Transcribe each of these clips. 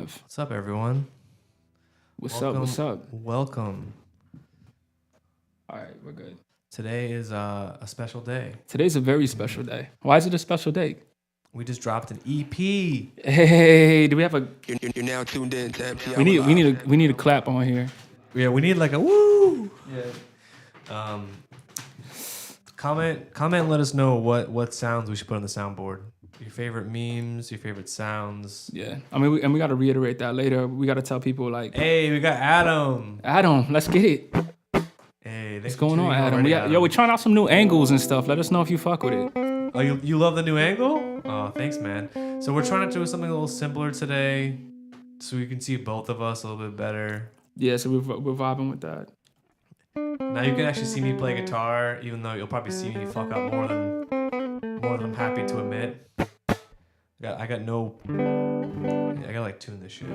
live. What's up, everyone? What's up? Welcome. All right, we're good. Today is a special day. Today's a very special day. Why is it a special day? We just dropped an EP. Hey, do we have a? You're now tuned in to MPR We need a clap on here. Yeah, we need like a woo. Yeah. Comment. And let us know what sounds we should put on the soundboard. Your favorite memes, your favorite sounds. Yeah. I mean, we got to reiterate that later. We got to tell people like, Hey, we got Adam. Adam, let's get it. Hey, What's going on, Adam? We're trying out some new angles and stuff. Let us know if you fuck with it. Oh, you love the new angle? Oh, thanks, man. So we're trying to do something a little simpler today, so we can see both of us a little bit better. Yeah, so we're vibing with that. Now you can actually see me play guitar, even though you'll probably see me fuck up more than I'm happy to admit. I got like tune this shit.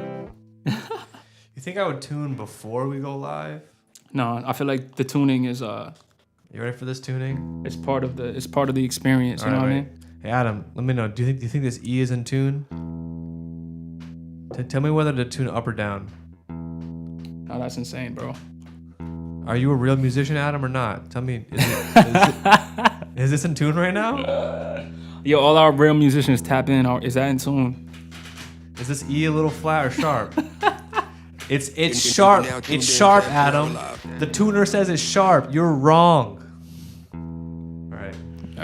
You think I would tune before we go live? No, I feel like the tuning is You ready for this tuning? it's part of the experience. You know what I mean? Hey Adam, let me know. Do you think this E is in tune? Tell me whether to tune up or down. No, that's insane, bro. Are you a real musician, Adam, or not? Tell me. Is this in tune right now? Yo, all our real musicians tap in. Is that in tune? Is this E a little flat or sharp? It's sharp. It's sharp, Adam. The tuner says it's sharp. You're wrong. All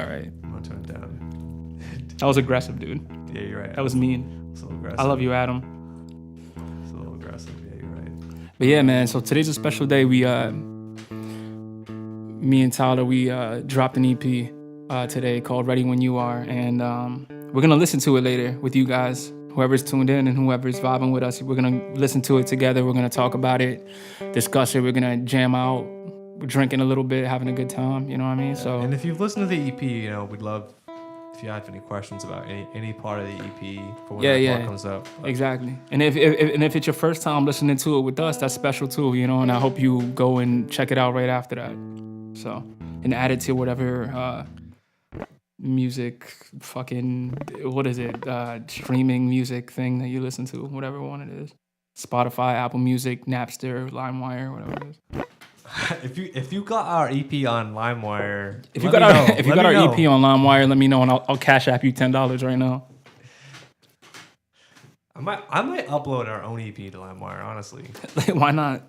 right. I'm gonna turn it down. That was aggressive, dude. Yeah, you're right. That was mean. It's a little aggressive. I love you, Adam. It's a little aggressive. Yeah, you're right. But yeah, man. So today's a special day. Me and Tyler, we dropped an EP today called "Ready When You Are," and we're gonna listen to it later with you guys. Whoever's tuned in and whoever's vibing with us, we're gonna listen to it together. We're gonna talk about it, discuss it. We're gonna jam out, we're drinking a little bit, having a good time. You know what I mean? So. And if you've listened to the EP, we'd love if you have any questions about any part of the EP for when that part comes up. Exactly. And if it's your first time listening to it with us, that's special too, and I hope you go and check it out right after that. So, and add it to whatever music fucking, what is it, streaming music thing that you listen to, whatever one it is. Spotify, Apple Music, Napster, LimeWire, whatever it is. If you got our EP on LimeWire, If you got our EP on LimeWire, let me know and I'll cash app you $10 right now. I might upload our own EP to LimeWire, honestly. Why not?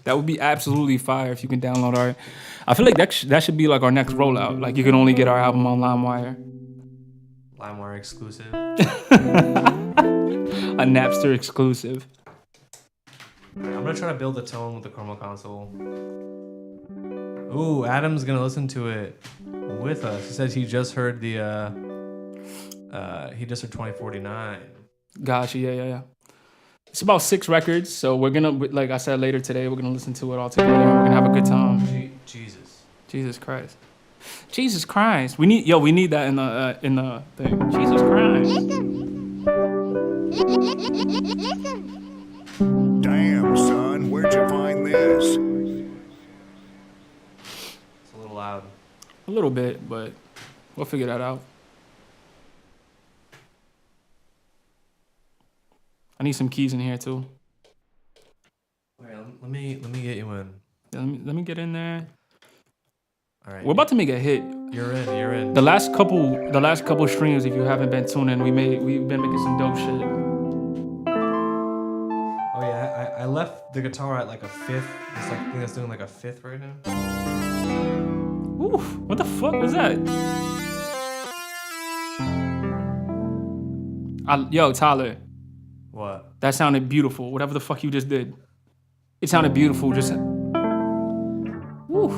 That would be absolutely fire if you can download our. I feel like that should be like our next rollout. Like you can only get our album on LimeWire. LimeWire exclusive. A Napster exclusive. I'm gonna try to build a tone with the Chroma console. Ooh, Adam's gonna listen to it with us. He says he just heard he just heard 2049. Gotcha, yeah. It's about 6 records, so we're gonna, like I said later today, we're gonna listen to it all together. We're gonna have a good time. Jesus Christ. We need that in the thing. Jesus Christ. Damn, son, where'd you find this? It's a little loud. A little bit, but we'll figure that out. I need some keys in here too. Wait, let me get you in. Let me get in there. All right. We're about to make a hit. You're in. The last couple streams, if you haven't been tuning, we've been making some dope shit. Oh yeah, I left the guitar at like a fifth. It's like thing that's doing like a fifth right now. Oof! What the fuck was that? Yo, Tyler. What? That sounded beautiful. Whatever the fuck you just did. It sounded beautiful. Just. Woof.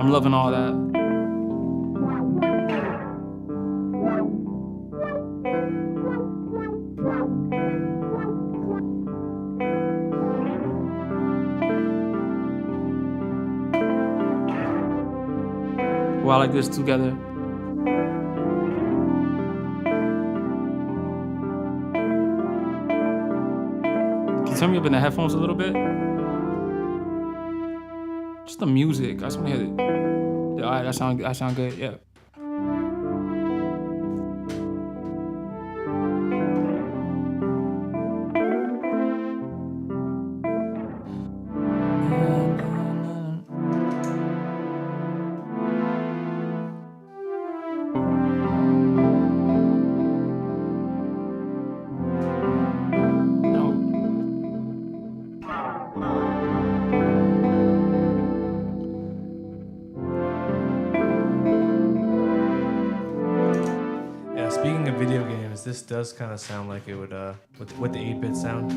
I'm loving all that. While like this together. turn me up in the headphones a little bit? Just the music. I just want to hear it. Yeah, all right, that sound good. Yeah. Yeah, speaking of video games, this does kind of sound like it would with the 8-bit sound.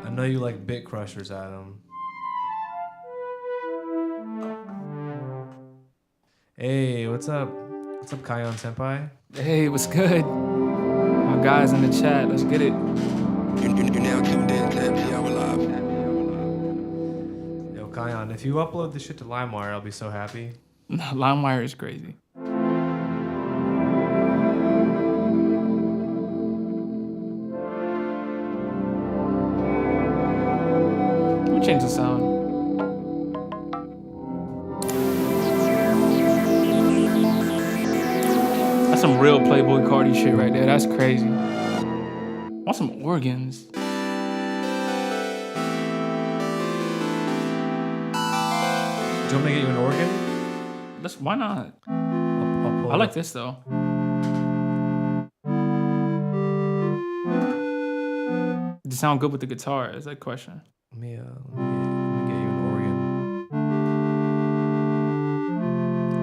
I know you like Bit Crushers, Adam. Hey, what's up? What's up, Kion Senpai? Hey, what's good? My guys in the chat, let's get it. You're now tuned in to Happy Hour Live. Yo, Kion, if you upload this shit to LimeWire, I'll be so happy. LimeWire is crazy. Let me change the sound. That's some real Playboy Cardi shit right there. That's crazy. I want some organs. Do you want me to get you an organ? Why not? I'll pull I it like up. this though. Does it sound good with the guitar? Is that a question? Let me get you an organ.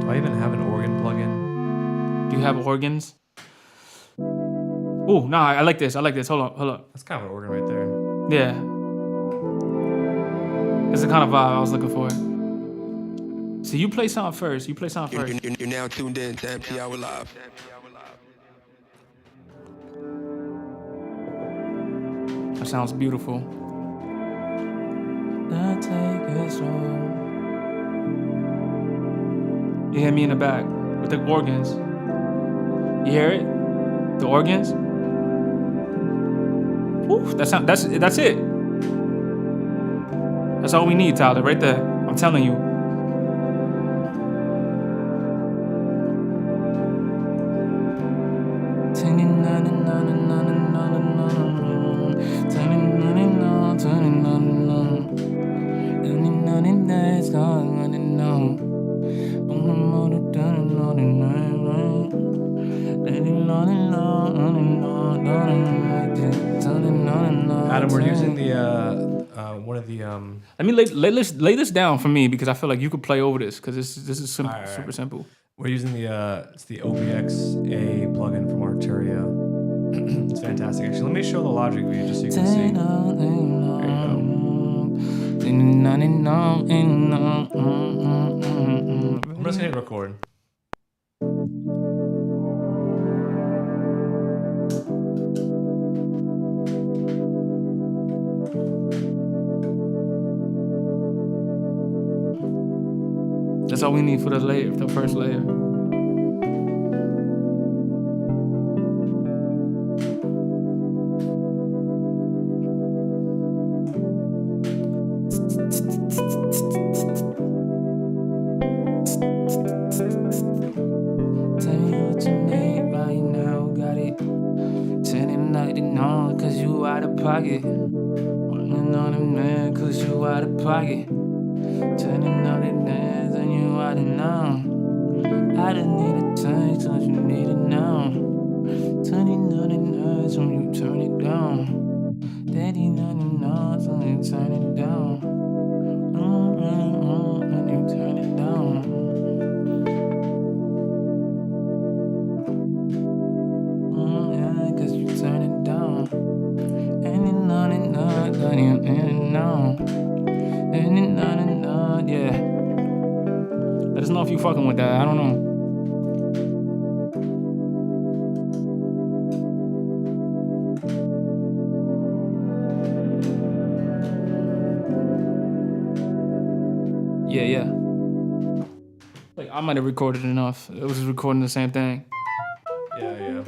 Do I even have an organ plugin? Do you have organs? Oh, nah, I like this. Hold up. That's kind of an organ right there. Yeah. It's the kind of vibe I was looking for. So you play something first. You're now tuned in to Happy Hour Live. That sounds beautiful. I take it slow. You hear me in the back with the organs. You hear it? The organs? Oof, that's it. That's all we need, Tyler, right there. I'm telling you. Adam, we're using the one of the Let me lay this down for me because I feel like you could play over this because this is simple, All right. super simple. we're using the it's the OBX-A plugin from Arturia. It's fantastic. Actually, let me show the Logic view just so you can see. There you go. I'm just gonna hit record. That's all we need for the first layer. Tell me what you need right now, got it. $10.99 cause you out of pocket. Running on them man cause you out of pocket. Turning on the dance and you out of now. I just need a touch, don't you need it now? Turning on the nerves when you turn it down. Daddy on the knots when you turn it down. When you turn it down. Yeah, cause you turn it down. And you on it not, and you in it now. And you on it not, yeah. Let us know if you fucking with that. I don't know. Yeah. Like I might have recorded enough. It was recording the same thing. Yeah.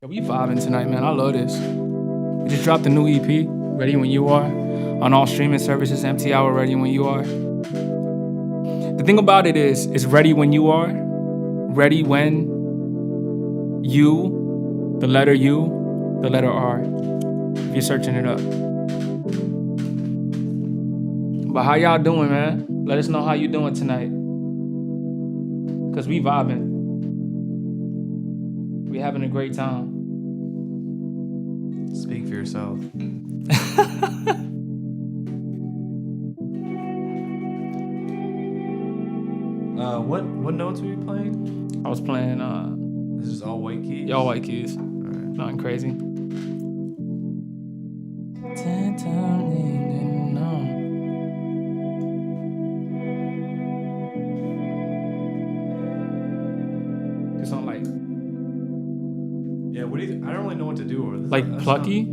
Yeah, we vibing tonight, man. I love this. We just dropped a new EP, Ready When You Are, on all streaming services. Empty Hour, Ready When You Are. The thing about it is, it's ready when you are. Ready when you, the letter U, the letter R. If you're searching it up. But how y'all doing, man? Let us know how you doing tonight. Cause we vibing. We having a great time. Speak for yourself. What notes were you playing? I was playing This is all white keys? y'all white keys. Alright. Nothing crazy. It's on like Yeah, what do you I don't really know what to do with this. like plucky.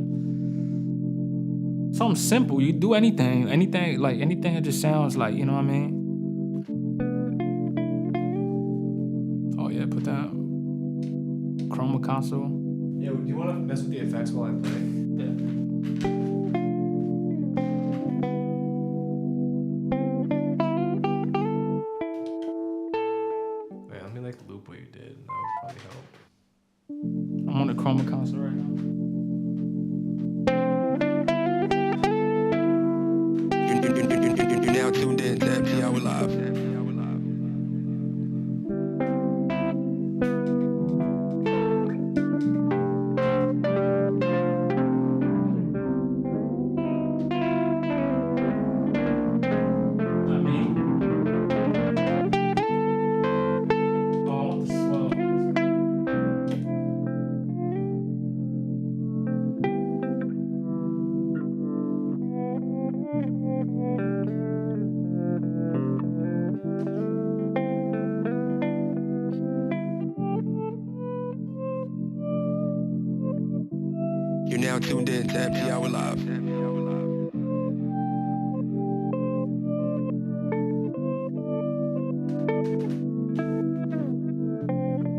Something simple. You do anything that just sounds like, you know what I mean? Oh yeah, put that chroma console. Yeah, do you want to mess with the effects while I play? Yeah. Wait, let me like loop what you did. That would probably help. I'm on the chroma console right now. You're now tuned in to Happy Hour Live. I mean, oh, I want the swell. You're now tuned in to Happy Hour Live.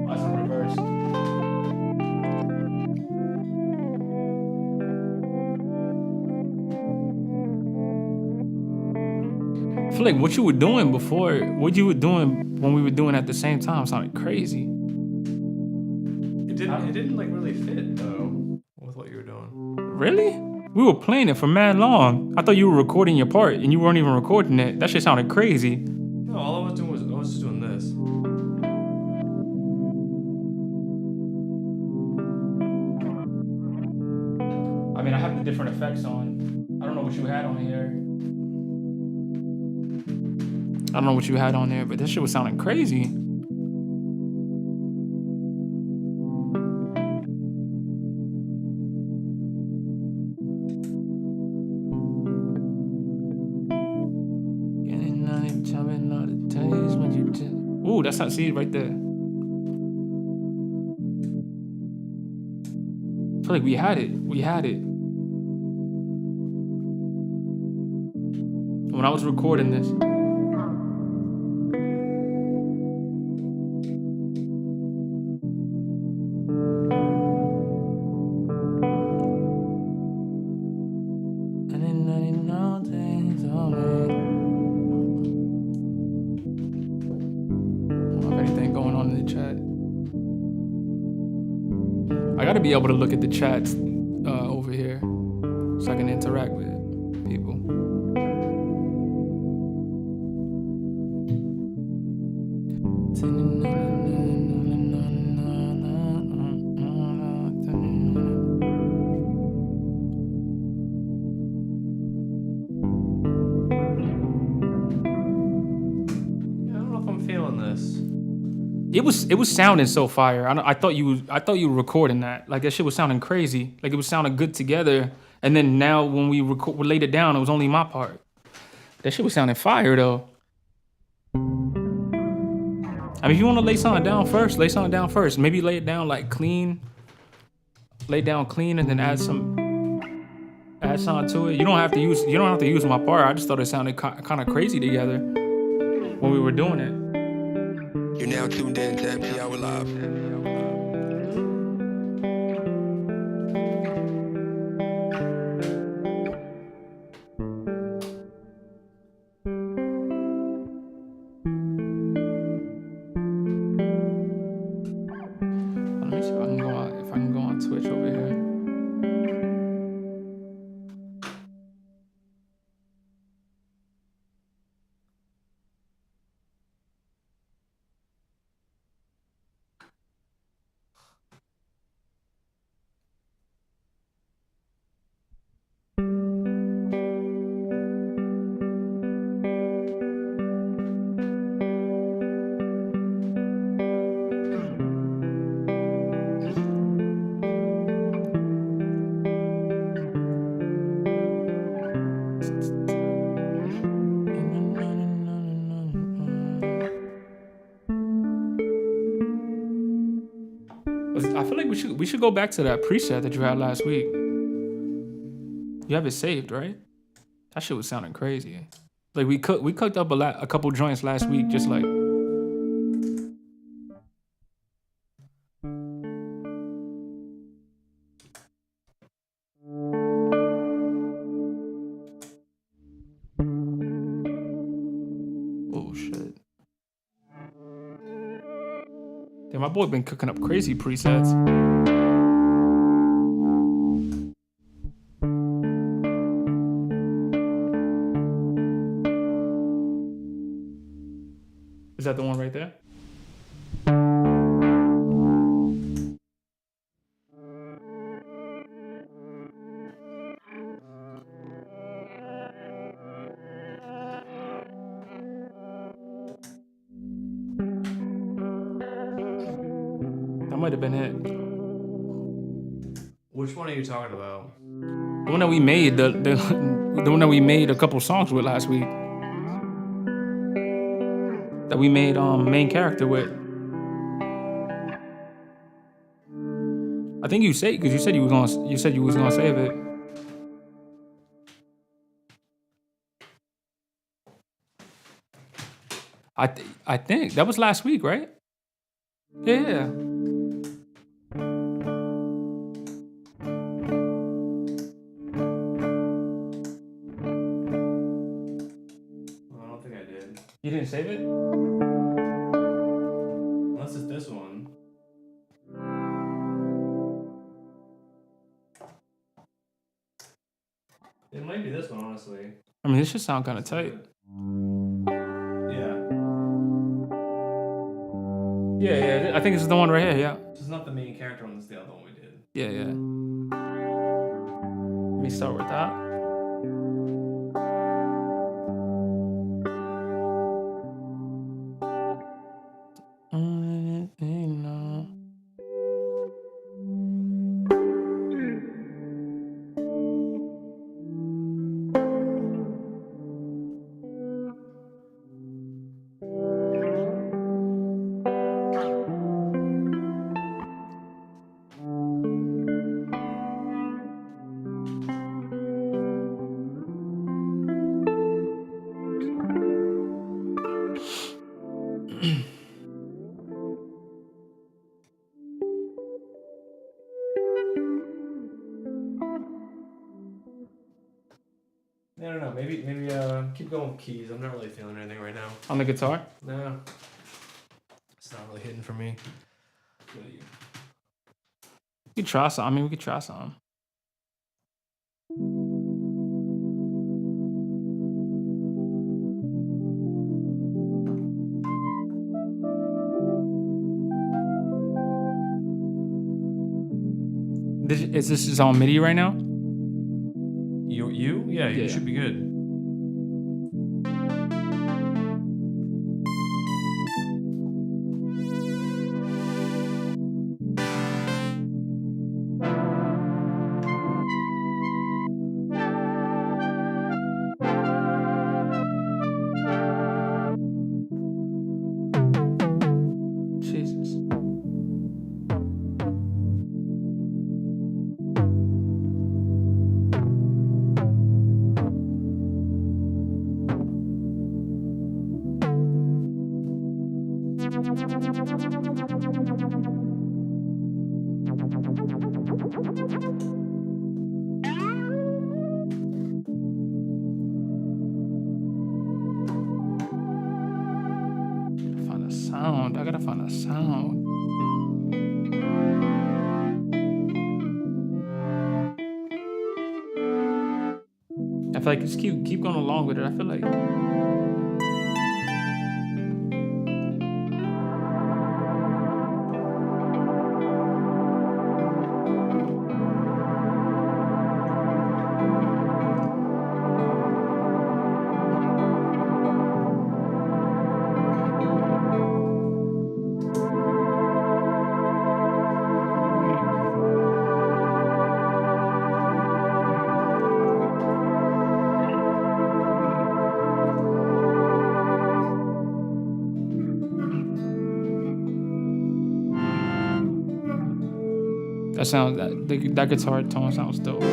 That's in reverse. I feel like what you were doing before, what you were doing when we were doing at the same time sounded crazy. It didn't like really fit though with what you were doing. Really? We were playing it for mad long. I thought you were recording your part and you weren't even recording it. That shit sounded crazy. No, all I was doing was I was just doing this. I mean, I have the different effects on. I don't know what you had on here. I don't know what you had on there, but that shit was sounding crazy. Ooh, that's not, see, right there. I feel like we had it. We had it. When I was recording this. Anything going on in the chat? I gotta be able to look at the chats over here so I can interact with people. Yeah, I don't know if I'm feeling this. It was sounding so fire. I thought you were recording that. Like that shit was sounding crazy. Like it was sounding good together. And then now when we laid it down, it was only my part. That shit was sounding fire though. I mean, if you want to lay something down first, lay something down first. Maybe lay it down like clean. Lay it down clean and then add something to it. You don't have to use my part. I just thought it sounded kind of crazy together when we were doing it. You're now tuned in to Happy Hour Live. I feel like we should go back to that preset that you had last week. You have it saved, right? That shit was sounding crazy. Like we cooked up a couple joints last week, just like. Oh shit! Damn, my boy been cooking up crazy presets. Is that the one right there? That might have been it. Which one are you talking about? The one that we made, the one that we made a couple songs with last week. That we made main character with. I think you said because you said you was gonna save it. I think that was last week, right? Yeah. I don't think I did. You didn't save it? Unless it's this one. It might be this one, honestly. I mean, this should sound kind of tight. Yeah. Yeah. I think this is the one right here. Yeah. This is not the main character one, this is the other one we did. Yeah. Let me start with that. I don't know. Maybe keep going with keys. I'm not really feeling anything right now. On the guitar? No. It's not really hitting for me. We could try some. I mean, we could try some. Is this just on MIDI right now? You? Yeah, you Yeah. should be good. Jesus. Find a sound. I gotta find a sound. I feel like just keep going along with it. I feel like. That guitar tone sounds dope.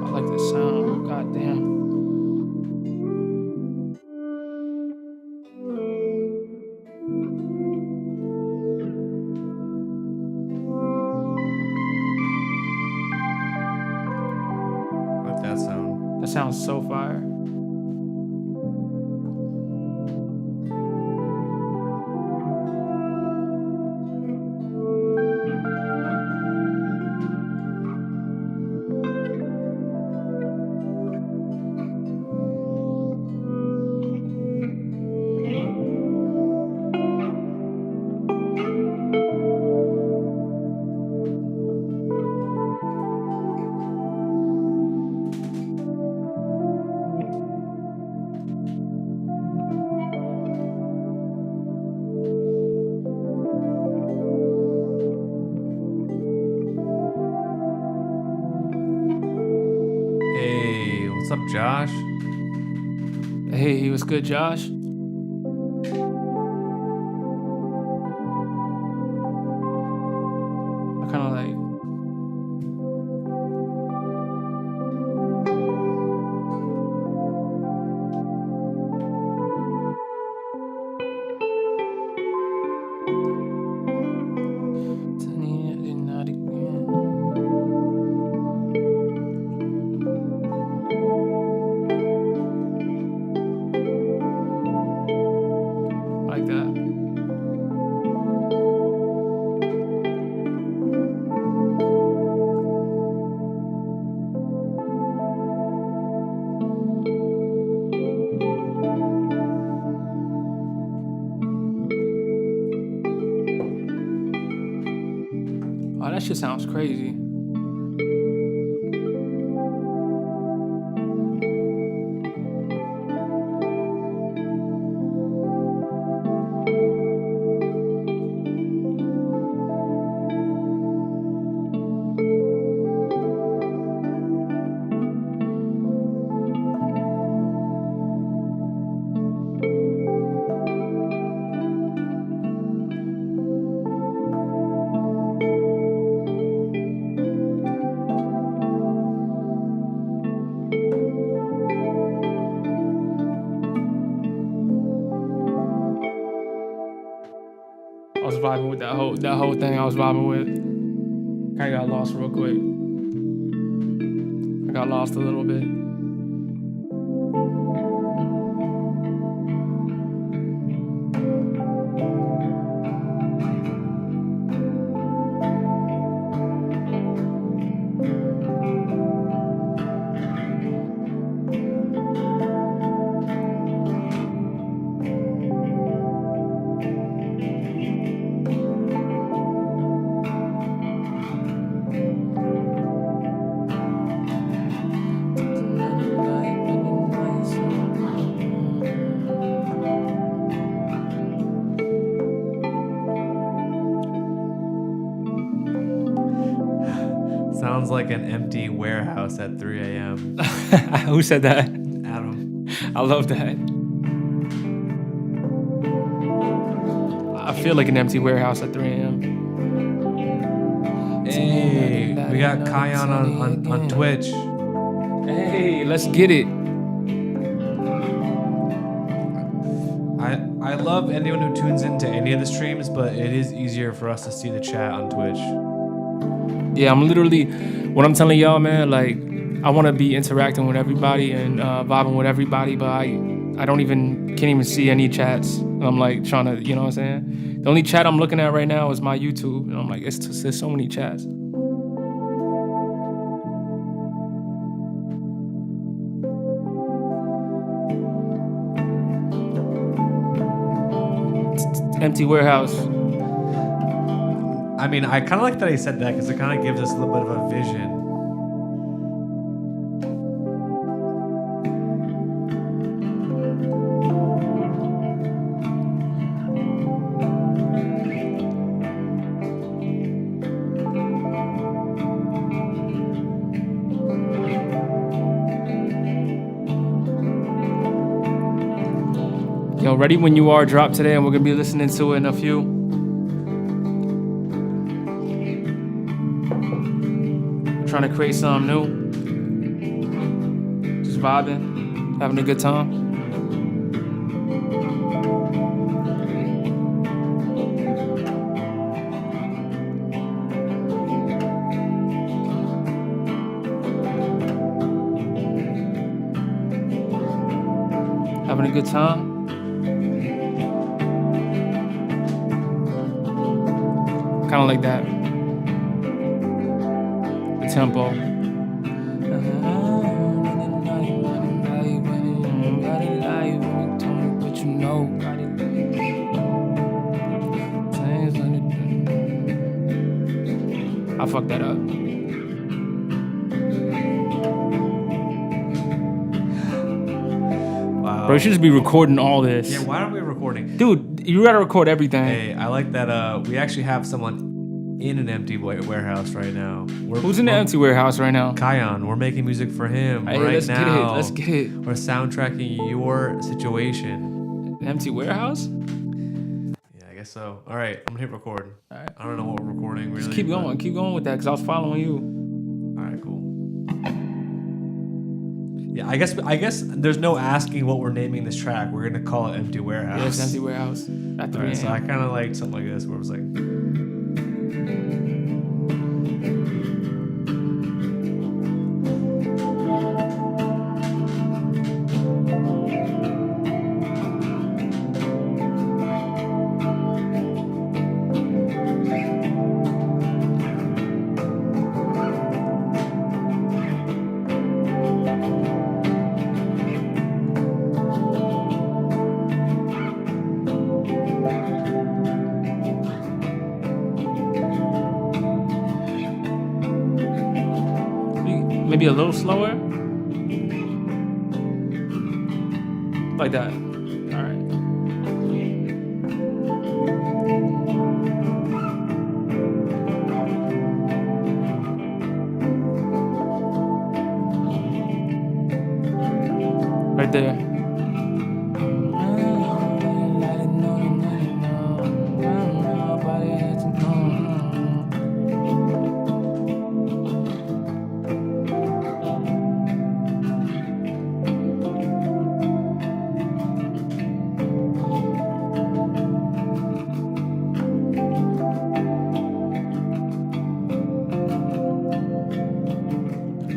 I like this sound. God damn. I like that sound. That sounds so fire. Hey, what's up, Josh? Hey, what's good, Josh? I kind of like. Like that. Oh, that shit sounds crazy. I was vibing with that whole thing. I was vibing with. I got lost real quick. I got lost a little bit. Sounds like an empty warehouse at 3 a.m. Who said that? Adam. I love that. I feel like an empty warehouse at 3 a.m. Hey, we got Kion on Twitch. Hey, let's get it. I love anyone who tunes into any of the streams, but it is easier for us to see the chat on Twitch. Yeah, I'm literally, what I'm telling y'all, man, like, I want to be interacting with everybody and vibing with everybody, but I can't even see any chats. I'm like trying to, you know what I'm saying? The only chat I'm looking at right now is my YouTube, and I'm like, there's so many chats. Empty warehouse. I mean, I kind of like that he said that because it kind of gives us a little bit of a vision. know, Ready When You Are dropped today, and we're gonna be listening to it in a few. Trying to create something new. Just vibing, having a good time. Having a good time. Kind of like that. The tempo. I fucked that up. Wow. Bro, you should just be recording all this. Yeah, why aren't we recording? Dude, you gotta record everything. Hey, I like that we actually have someone in an empty warehouse right now. Who's in the empty warehouse right now? Kion. We're making music for him Hey, right let's now. get it. Let's get it. We're soundtracking your situation. An empty warehouse? Yeah, I guess so. All right, I'm gonna hit record. All right. I don't know what we're recording really. Just keep but- going. Keep going with that because I was following you. All right, cool. Yeah, I guess there's no asking what we're naming this track. We're gonna call it Empty Warehouse. Yeah, it's empty warehouse. At 3 All right, so I a.m. kind of like something like this where it was like. Maybe a little slower. Like that. All right. Right there.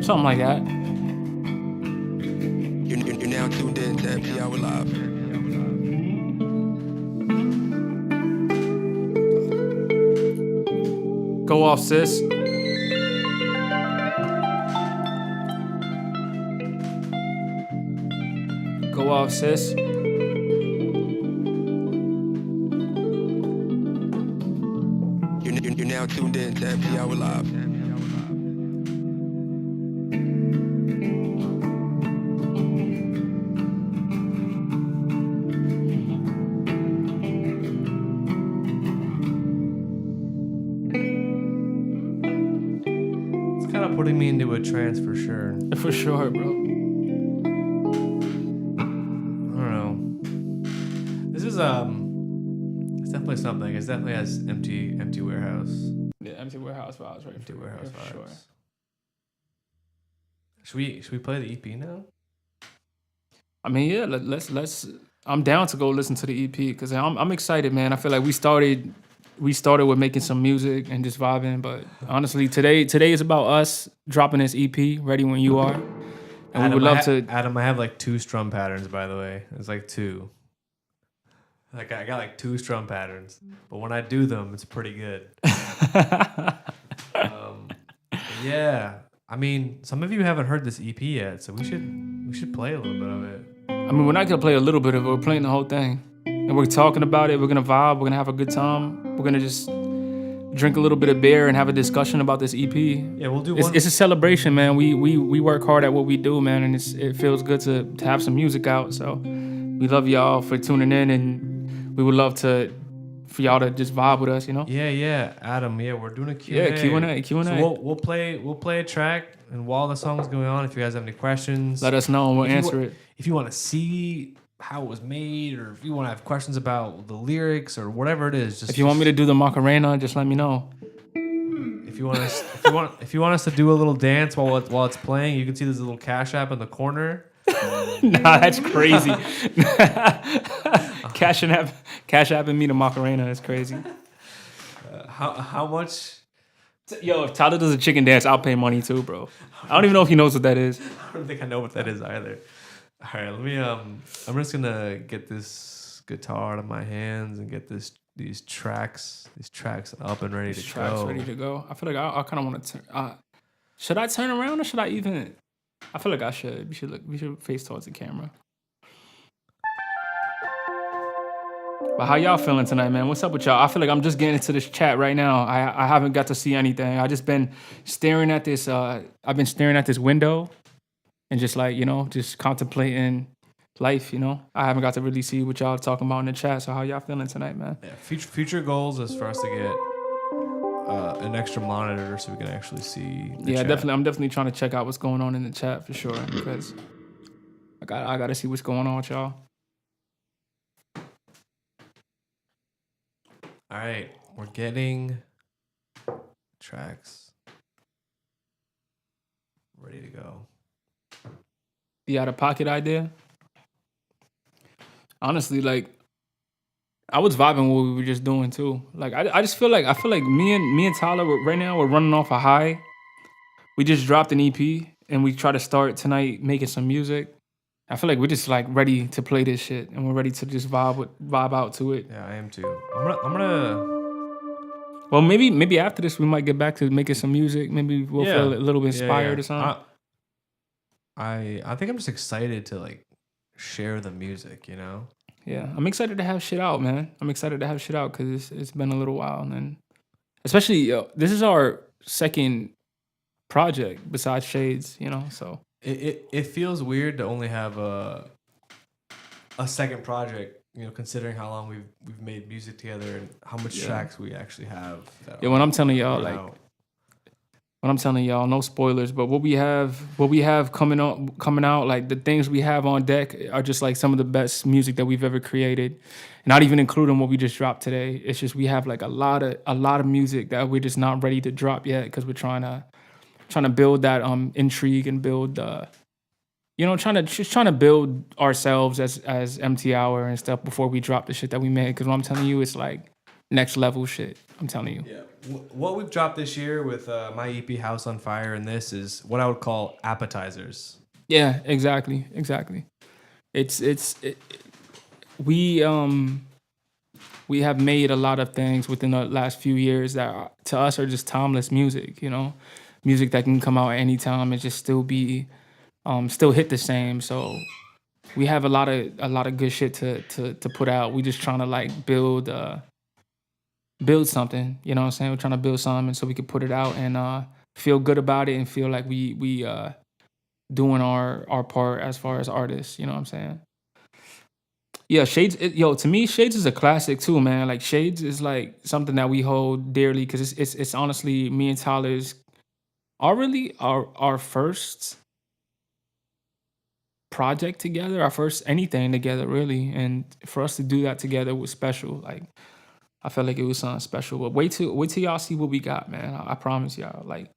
Something like that. You're now tuned in to Happy Hour Live. Go off, sis. Go off, sis. You're now tuned in to Happy Hour Live. It's kind of putting me into a trance for sure. For sure, bro. I don't know. This is it's definitely something. It definitely has empty warehouse. Yeah, empty warehouse vibes, right? Empty for- warehouse for vibes. sure. Should we play the EP now? I mean, yeah, let's. I'm down to go listen to the EP because I'm excited, man. I feel like we started with making some music and just vibing, but honestly, today is about us dropping this EP, Ready When You Are, and we would love to. Adam, I have like 2 strum patterns, by the way. It's like 2. Like I got like 2 strum patterns, but when I do them, it's pretty good. Yeah, I mean, some of you haven't heard this EP yet, so we should play a little bit of it. I mean, we're not gonna play a little bit of it. We're playing the whole thing, and we're talking about it. We're gonna vibe. We're gonna have a good time. We're gonna just drink a little bit of beer and have a discussion about this EP. Yeah, we'll do It's, one. it's a celebration, man. We work hard at what we do, man, and it feels good to have some music out. So we love y'all for tuning in, and we would love for y'all to just vibe with us, you know? Yeah, Adam. Yeah, we're doing a Q&A. Yeah, Q&A. So we'll play a track, and while the song's going on, if you guys have any questions, Let us know and we'll If you answer wa- it. if you want to see how it was made, or if you want to have questions about the lyrics or whatever it is, just If you want me to do the Macarena, just let me know. if you want us if you want us to do a little dance while it's playing, you can see this little Cash App in the corner. Nah, that's crazy. Cash App and me the Macarena is crazy. How much? Yo, if Tyler does a chicken dance, I'll pay money too, bro. I don't even know if he knows what that is. I don't think I know what that is either. All right, let me. I'm just gonna get this guitar out of my hands and get these tracks up and ready to Tracks go. ready to go. I feel like I kind of want to turn. Should I turn around or should I even? I feel like I should. We should face towards the camera. But how y'all feeling tonight, man? What's up with y'all? I feel like I'm just getting into this chat right now. I haven't got to see anything. I just been staring at this. I've been staring at this window, and just like just contemplating life. I haven't got to really see what y'all talking about in the chat. So how y'all feeling tonight, man? Yeah, future goals is for us to get an extra monitor so we can actually see. The chat. Definitely. I'm definitely trying to check out what's going on in the chat for sure because I got to see what's going on with y'all. All right, we're getting tracks ready to go. The out of pocket idea. Honestly, like I was vibing what we were just doing too. Like I just feel like me and Tyler right now we're running off a high. We just dropped an EP and we try to start tonight making some music. I feel like we're just like ready to play this shit and we're ready to just vibe out to it. Yeah, I am too. I'm gonna. Well, maybe after this we might get back to making some music. Maybe we'll feel a little bit inspired or something. I think I'm just excited to like share the music, Yeah, I'm excited to have shit out, man. I'm excited to have shit out because it's been a little while, and especially this is our second project besides Shades, So it feels weird to only have a second project, considering how long we've made music together and how much tracks we actually have. When I'm telling y'all, no spoilers, but what we have coming out, like the things we have on deck are just like some of the best music that we've ever created. Not even including what we just dropped today. It's just we have like a lot of music that we're just not ready to drop yet because we're trying to build that intrigue and build trying to build ourselves as MT Hour and stuff before we drop the shit that we made. Because what I'm telling you, it's like next level shit. I'm telling you. Yeah. What we've dropped this year with my EP House on Fire and this is what I would call appetizers. Yeah, exactly. We have made a lot of things within the last few years that to us are just timeless music, music that can come out at any time and just still be still hit the same. So we have a lot of good shit to put out. We just trying to like build something, you know what I'm saying? We're trying to build something so we can put it out and feel good about it and feel like we doing our part as far as artists, you know what I'm saying? Yeah, Shades, to me, Shades is a classic too, man. Like Shades is like something that we hold dearly because it's honestly me and Tyler's our first project together, our first anything together, really. And for us to do that together was special. Like I felt like it was something special. But wait till y'all see what we got, man. I promise y'all. Like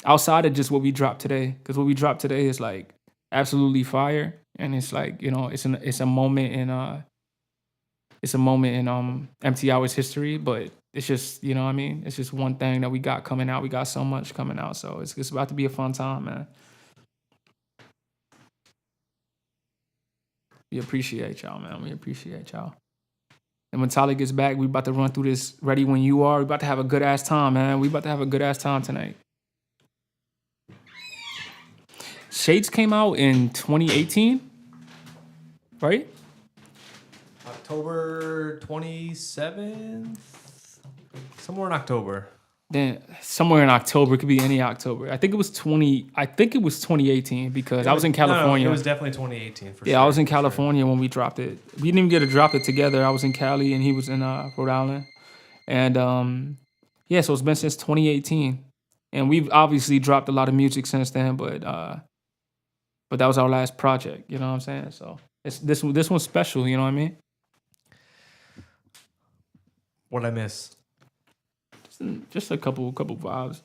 outside of just what we dropped today, because what we dropped today is like absolutely fire, and it's like it's a moment in MT Hour's history. But it's just what I mean. It's just one thing that we got coming out. We got so much coming out, so it's about to be a fun time, man. We appreciate y'all, man. We appreciate y'all. And when Tyler gets back, we about to run through this ready when you are. We about to have a good ass time, man. We about to have a good ass time tonight. Shades came out in 2018, right? October 27th? Somewhere in October. Then somewhere in October, it could be any October. I think it was 2018 because I was in California. No, it was definitely 2018 for sure. Yeah, I was in California when we dropped it. We didn't even get to drop it together. I was in Cali and he was in Rhode Island. And so it's been since 2018. And we've obviously dropped a lot of music since then, but that was our last project, you know what I'm saying? So this one's special. You know what I mean? What'd I miss? Just a couple vibes.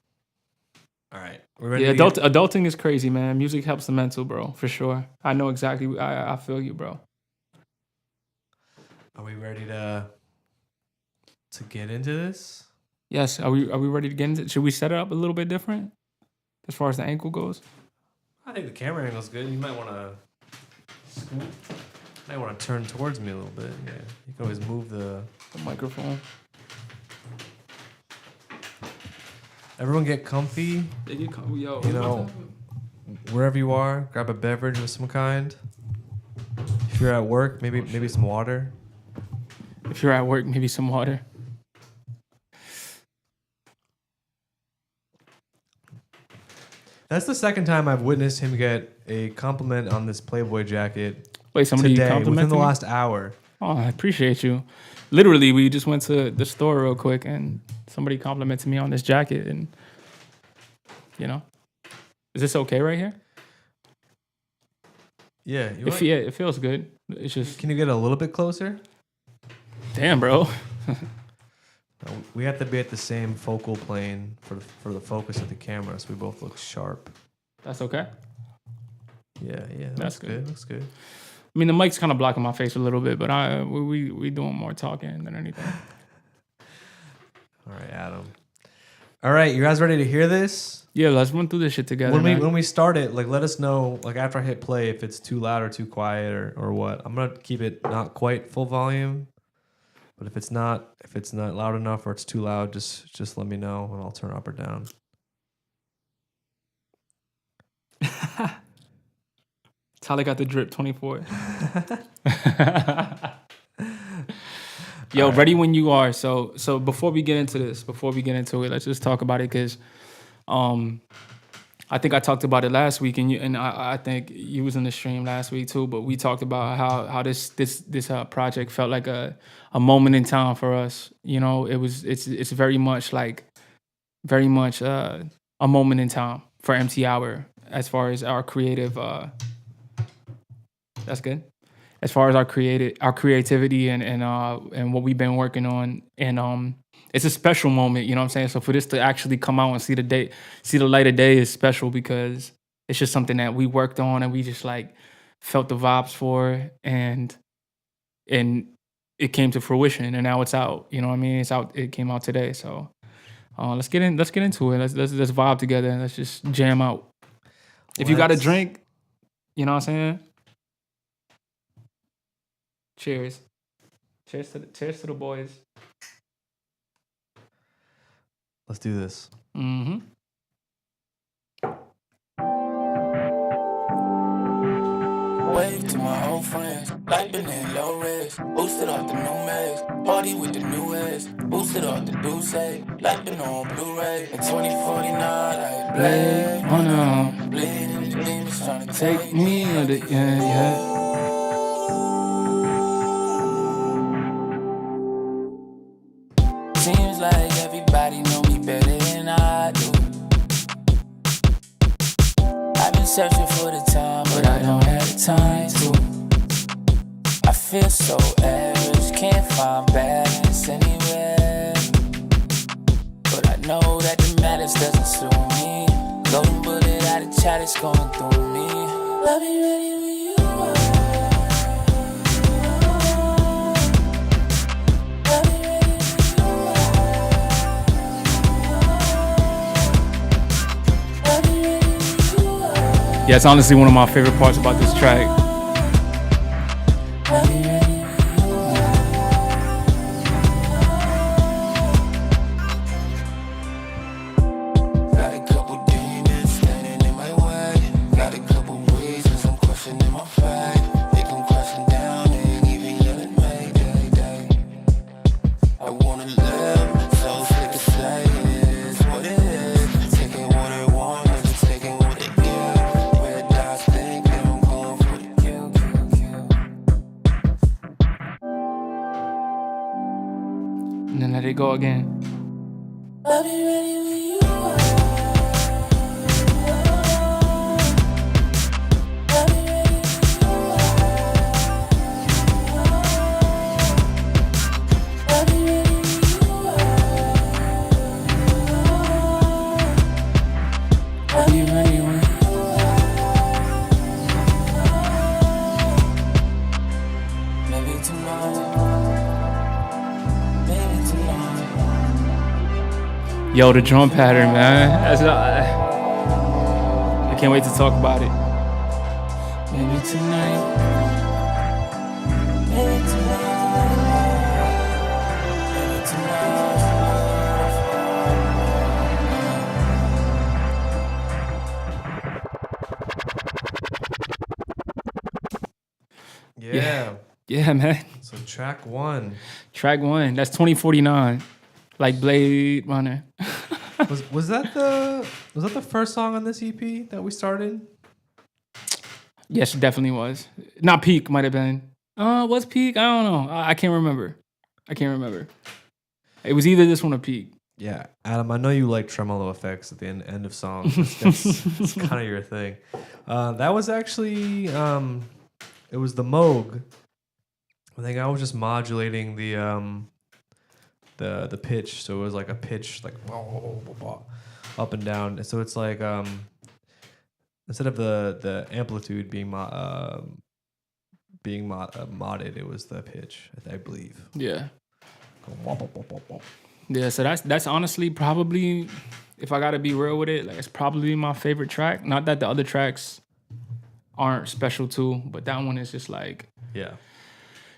All right. We're ready Yeah, to get- adulting is crazy, man. Music helps the mental, bro, for sure. I know exactly. I feel you, bro. Are we ready to get into this? Yes. Are we ready to get into it? Should we set it up a little bit different as far as the ankle goes? I think the camera angle's good. You might want to scoot. Might want to turn towards me a little bit. Yeah. You can always move the microphone. Everyone get comfy. Yo, You know, wherever you are, grab a beverage of some kind. If you're at work, maybe some water. If you're at work, maybe some water. That's the second time I've witnessed him get a compliment on this Playboy jacket Wait, somebody today, within complimented the me? last hour. Oh, I appreciate you. Literally, we just went to the store real quick, and somebody complimented me on this jacket, and you know, is this okay right here? Yeah. It feels good. It's just Can you get a little bit closer? damn, bro. We have to be at the same focal plane for the focus of the camera, so we both look sharp. That's okay. Yeah, That's that's good. Looks good. I mean, the mic's kind of blocking my face a little bit, but we doing more talking than anything. All right, Adam. All right, you guys ready to hear this? Yeah, let's run through this shit together. When we start it, like let us know, like after I hit play, if it's too loud or too quiet or what. I'm gonna keep it not quite full volume, but if it's not loud enough or it's too loud, just let me know and I'll turn it up or down. Tyler got the drip 24. Yo, All right. ready when you are. So before we get into it, let's just talk about it because I think I talked about it last week, and I think you was in the stream last week too. But we talked about how this project felt like a moment in time for us. You know, it's very much a moment in time for MT Hour as far as our creative. That's good. As far as our creativity and what we've been working on, and it's a special moment, you know what I'm saying? So for this to actually come out and see the light of day is special because it's just something that we worked on and we just like felt the vibes for, and it came to fruition, and now it's out. You know what I mean? It's out. It came out today. So let's get into it. Let's vibe together and let's just jam out. If you got a drink, you know what I'm saying? Cheers. Cheers to the boys. Let's do this. Mm-hmm. Wave to my old friends, like been in low res. Boosted off the new mags, party with the new ass. Boosted off the Douce, like been on Blu-ray. In 2049, like Blade Runner, bleeding in the demons trying to take me under, yeah. Seems like everybody know me better than I do. I've been searching for the time, but I don't have the time to. I feel so average, can't find balance anywhere. But I know that the madness doesn't suit me. Golden bullet out of chat is going through me. I'll be ready when you are. I'll be ready when you are. I'll be ready when you are. Yeah, it's honestly one of my favorite parts about this track. I'll be ready when you are. Got a couple demons standing in my way. Got a couple reasons I'm questioning my fate. Think I'm crashing down and even yelling Mayday. I wanna live, so sick of saying it is what it is. Taking what I want, never taking what they give. Red dots thinking I'm going for the kill. And then let it go again. I'll be ready when you are. I'll be ready when you are. Yo, the drum pattern, man. I can't wait to talk about it. Maybe tonight. Maybe Yeah. Yeah, man. So track 1 Track 1. That's 2049. Like Blade Runner. was that the first song on this EP that we started? Yes, it definitely was. Not Peak, might have been. Was Peak? I don't know. I can't remember. It was either this one or Peak. Yeah, Adam, I know you like tremolo effects at the end of songs. That's kind of your thing. That was actually it was the Moog. I think I was just modulating the pitch, so it was like a pitch like up and down. And so it's like instead of the amplitude being modded, it was the pitch, I believe. Yeah. Yeah, so that's honestly probably, if I gotta be real with it, like it's probably my favorite track. Not that the other tracks aren't special too, but that one is just like, Yeah.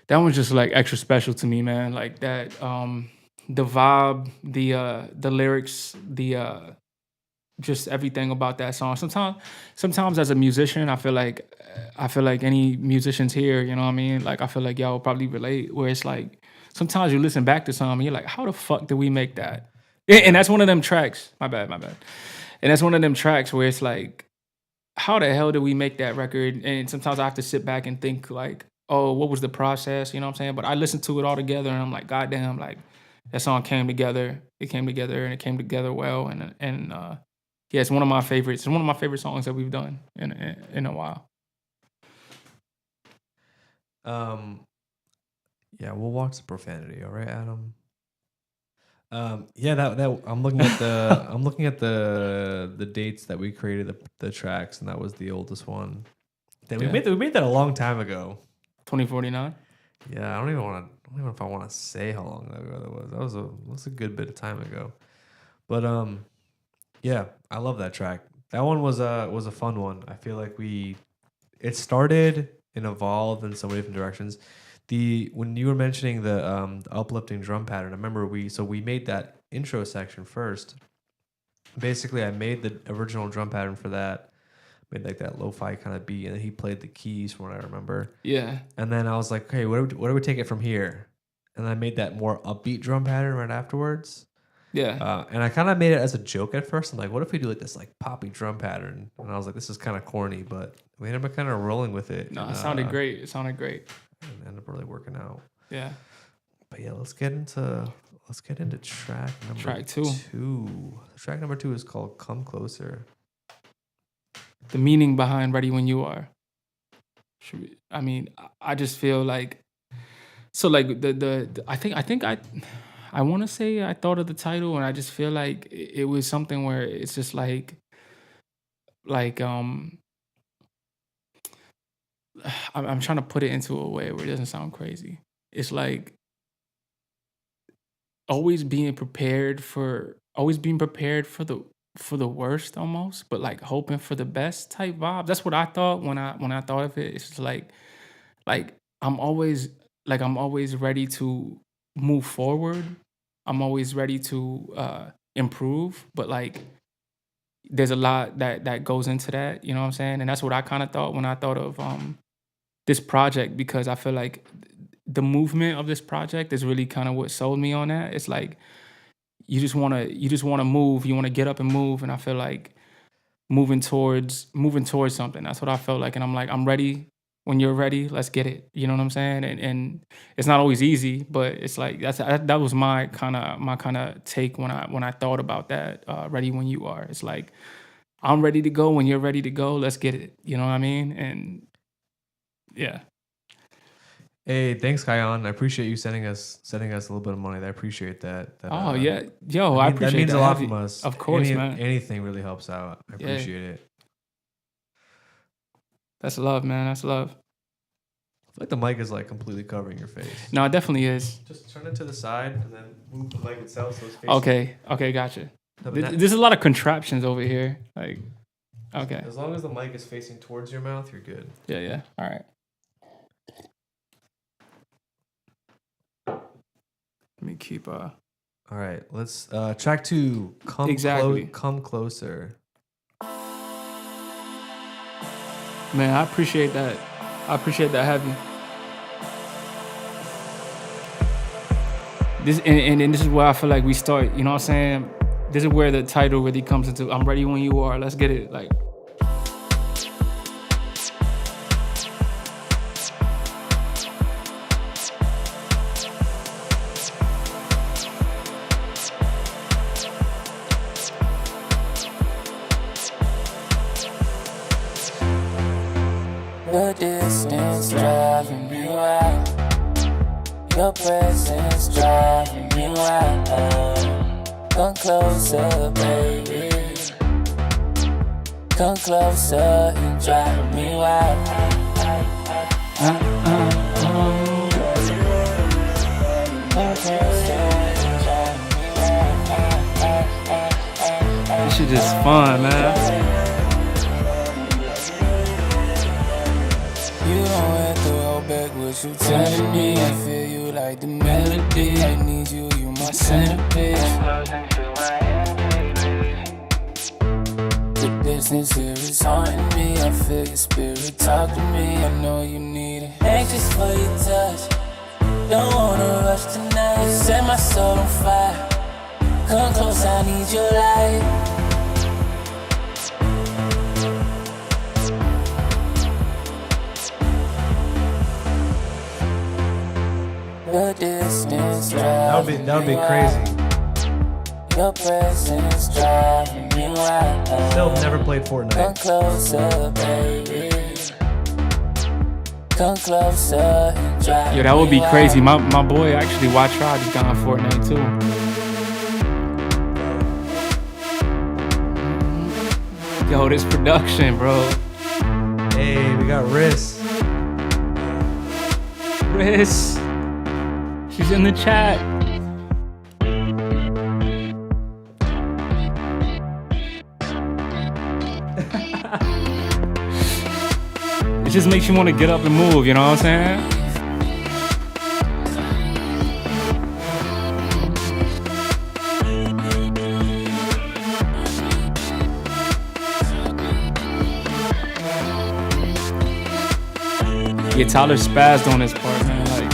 that one's just like extra special to me, man. Like that, the vibe, the lyrics, just everything about that song. Sometimes as a musician, I feel like any musicians here, you know what I mean? Like I feel like y'all will probably relate, where it's like sometimes you listen back to something and you're like, how the fuck did we make that? And that's one of them tracks. My bad. And that's one of them tracks where it's like, how the hell did we make that record? And sometimes I have to sit back and think like, oh, what was the process? You know what I'm saying? But I listened to it all together and I'm like, goddamn, like that song came together. It came together and it came together well. And yeah, it's one of my favorites. It's one of my favorite songs that we've done in a while. Yeah, we'll watch the profanity, all right, Adam? Yeah, that I'm looking at the dates that we created the tracks, and that was the oldest one. We made that a long time ago. 2049. Yeah, I don't even know if I want to say how long ago that was. That was a good bit of time ago. But yeah, I love that track. That one was a fun one. I feel like it started and evolved in so many different directions. When you were mentioning the uplifting drum pattern, I remember we made that intro section first. Basically, I made the original drum pattern for that, made like that lo-fi kind of beat, and then he played the keys from what I remember. Yeah. And then I was like, okay, where do we take it from here? And I made that more upbeat drum pattern right afterwards. Yeah. And I kind of made it as a joke at first. I'm like, what if we do like this like poppy drum pattern? And I was like, this is kind of corny, but we ended up kind of rolling with it. No, it sounded great. It sounded great. And ended up really working out. Yeah. But yeah, let's get into track number Track 2. 2. Track number 2 is called "Come Closer." The meaning behind "Ready When You Are." I just feel like, so like I want to say I thought of the title, and I just feel like it was something where it's just like I'm trying to put it into a way where it doesn't sound crazy. It's like always being prepared for the worst almost, but like hoping for the best type vibe. That's what I thought when I thought of it. It's just like I'm always ready to move forward. I'm always ready to improve, but like there's a lot that goes into that, you know what I'm saying? And that's what I kind of thought when I thought of this project, because I feel like the movement of this project is really kind of what sold me on that. It's like you just want to move, you want to get up and move, and I feel like moving towards something. That's what I felt like, and I'm like, I'm ready. When you're ready, let's get it. You know what I'm saying? And it's not always easy, but it's like that was my kind of take when I thought about that. Ready when you are. It's like I'm ready to go. When you're ready to go, let's get it. You know what I mean? And yeah. Hey, thanks, Kion. I appreciate you sending us a little bit of money. I appreciate that. Oh yeah, yo, I appreciate that. Means that. a lot from us. Of course, man. Anything really helps out. I appreciate it. That's love, man. That's love. I feel like the mic is like completely covering your face. No, it definitely is. Just turn it to the side and then move the mic itself so it's facing. Okay, gotcha. No, but that- There's a lot of contraptions over here. Like, okay. as long as the mic is facing towards your mouth, you're good. Yeah. All right. Let me keep All right, let's track 2. Come Exactly. come closer. man, I appreciate that. I appreciate that heavy. This and this is where I feel like we start, you know what I'm saying? This is where the title really comes into I'm ready when you are. Let's get it. Like The distance driving me wild. Your presence driving me wild. Come closer, baby. Come closer and drive me wild. Come closer and drive me wild. this shit just fun, man. You don't have to hold back what you telling me. I feel you like the melody. I need you, you my centerpiece. The distance here is haunting me. I feel your spirit talk to me. I know you need it. Anxious for your touch. Don't wanna rush tonight. Set my soul on fire. Come close, I need your light. The distance That would be crazy. Your presence driving me wild. Still never played Come Fortnite. closer, baby. Come closer and drive. Yo, that would be me crazy. wild. My boy actually watched Rod just got on Fortnite too. Yo, this production, bro. Hey, we got Riss. Chris. She's in the chat. It just makes you want to get up and move, you know what I'm saying? Yeah, Tyler spazzed on this part, man. Like,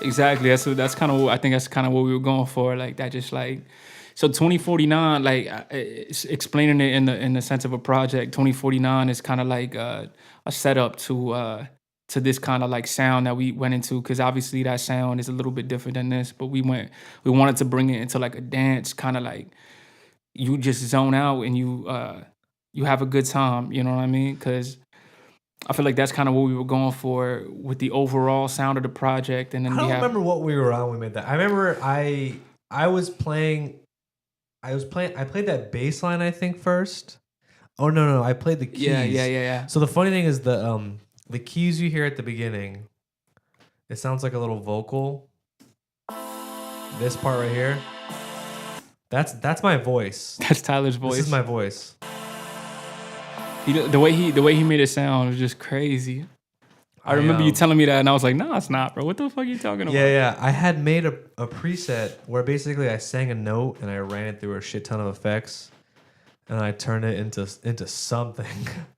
exactly. That's kind of. I think that's kind of what we were going for. Like that, just like. So 2049, like it's explaining it in the sense of a project. 2049 is kind of like a setup to this kind of like sound that we went into, because obviously that sound is a little bit different than this, but we wanted to bring it into like a dance kind of like you just zone out and you have a good time, you know what I mean? Because I feel like that's kind of what we were going for with the overall sound of the project. And then I don't remember what we were on when we made that. I remember I played that bass line, I think, first. Oh no, I played the keys. Yeah. So the funny thing is the keys you hear at the beginning, it sounds like a little vocal. This part right here, that's my voice. That's Tyler's voice. This is my voice. The way he made it sound was just crazy. I remember you telling me that, and I was like, "Nah, it's not, bro. What the fuck are you talking about?" Yeah. I had made a preset where basically I sang a note and I ran it through a shit ton of effects, and I turned it into something.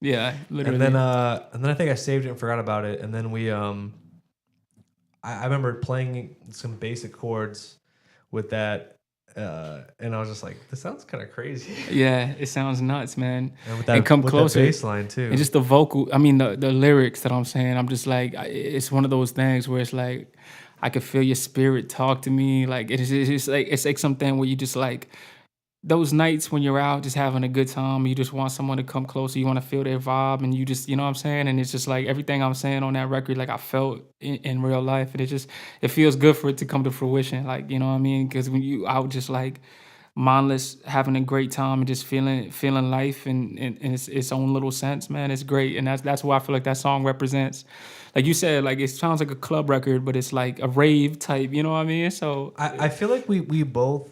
Yeah, literally. And then I think I saved it and forgot about it. And then we I remember playing some basic chords with that. And I was just like, this sounds kind of crazy. Yeah, it sounds nuts, man. And with that, Come with closer. the bass line too. And just the vocal, I mean, the lyrics that I'm saying, I'm just like, it's one of those things where it's like, I could feel your spirit talk to me. Like, it's like something where you just like, those nights when you're out just having a good time, you just want someone to come closer, you want to feel their vibe, and you just, you know what I'm saying? And it's just like everything I'm saying on that record, like I felt in real life. And it feels good for it to come to fruition. Like, you know what I mean? Because when you out just like mindless, having a great time and just feeling life in its own little sense, man. It's great, and that's why I feel like that song represents. Like you said, like it sounds like a club record, but it's like a rave type. You know what I mean? So I feel like we both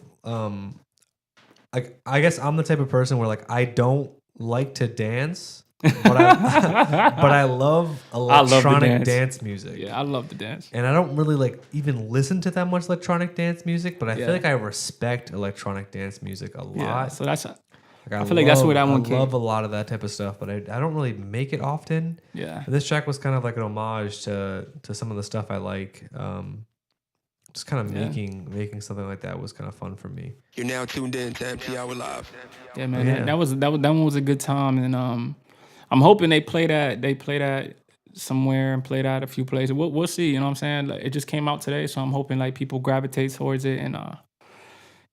like I guess I'm the type of person where like I don't like to dance, but I love electronic dance music. yeah, I love the dance. And I don't really like even listen to that much electronic dance music, but I Yeah. feel like I respect electronic dance music a lot. Yeah, so that's Like, I feel like that's where that one I came. love a lot of that type of stuff, but I don't really make it often. yeah. And this track was kind of like an homage to some of the stuff I like. Just kind of Yeah. making something like that was kind of fun for me. You're now tuned in to Empty Hour Live. Yeah, man, Yeah. that one was a good time, and I'm hoping they play that somewhere and play that a few places. We'll see. You know what I'm saying? Like, it just came out today, so I'm hoping like people gravitate towards it and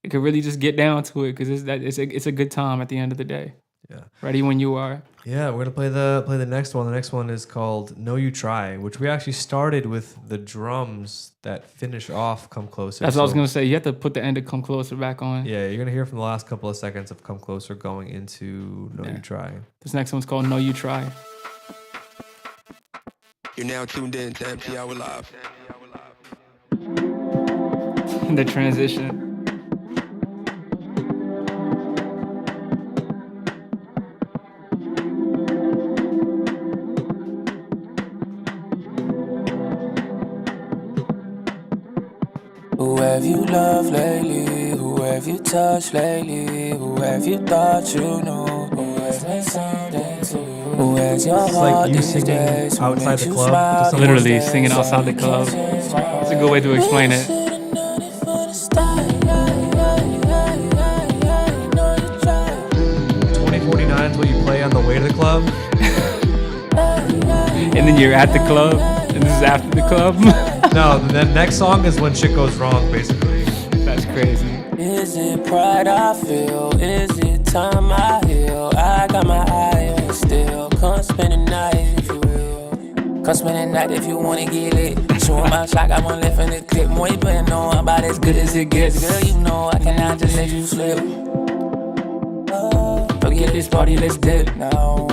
it could really just get down to it because it's a good time at the end of the day. Yeah. Ready when you are. Yeah, we're gonna play the next one. The next one is called "Know You Try," which we actually started with the drums that finish off "Come Closer." That's what I was So, gonna say. You have to put the end of "Come Closer" back on. Yeah, you're gonna hear from the last couple of seconds of "Come Closer" going into "Know Yeah. You Try." This next one's called "Know You Try." You're now tuned in to Empty Hour Live. The transition. Who have you loved lately? Who have you touched lately? Who have you thought you knew? Who has been something to you? Who has your It's like heart you these singing days? Who outside makes the you club to smile someone. these Literally days? singing outside the club. It's a good way to explain it. Should've known it for the start. Know you tried. 2049 is what you play on the way to the club. And then you're at the club, and this is after the club. No, the next song is when shit goes wrong, basically. That's crazy. Is it pride I feel? Is it time I heal? I got my eye on you still. Come spend the night if you will. Come spend the night if you wanna get lit. Show 'em how shot, got one left in the clip. More you better know I'm about as good as it gets. Girl, you know I cannot just let you slip. Forget this party, let's dip now.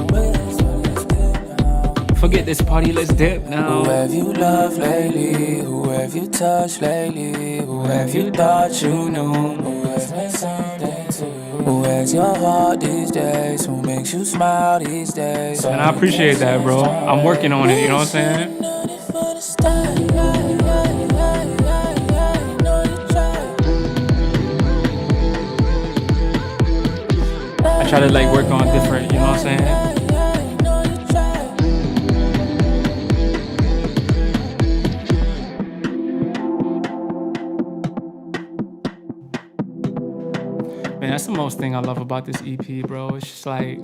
Forget this party, let's dip Who now. have you loved lately? Who have you touched lately? Who have you thought you knew? Who has been something to you? Who has your heart these days? Who makes you smile these days? And I appreciate that, bro. I'm working on it, you know what I'm saying? I try to like work on different, you know what I'm saying? Man, that's the most thing I love about this EP, bro. It's just like,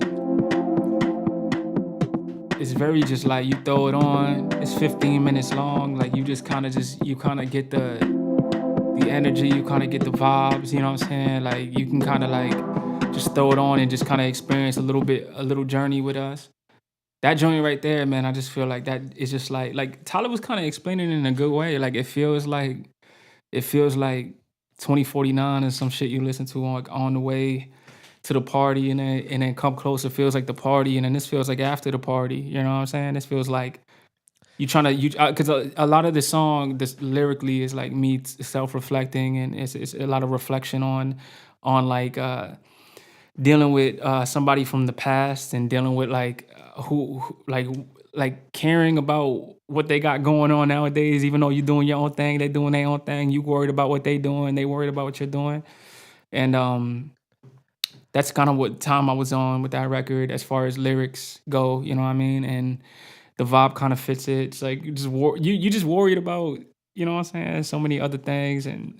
it's very just like you throw it on. It's 15 minutes long. Like you kind of get the energy. You kind of get the vibes. You know what I'm saying? Like you can kind of like just throw it on and just kind of experience a little journey with us. That joint right there, man. I just feel like that is just like Tyler was kind of explaining it in a good way. Like it feels like 2049 and some shit you listen to on the way to the party, and then Come Closer feels like the party, and then this feels like after the party. You know what I'm saying? This feels like you trying to because a lot of the song, this lyrically is like me self-reflecting, and it's a lot of reflection on like dealing with somebody from the past and dealing with like who like caring about what they got going on nowadays. Even though you're doing your own thing, they doing their own thing. You worried about what they doing, they worried about what you're doing, and that's kind of what time I was on with that record as far as lyrics go. You know what I mean? And the vibe kind of fits it. It's like you just worried about, you know what I'm saying, so many other things, and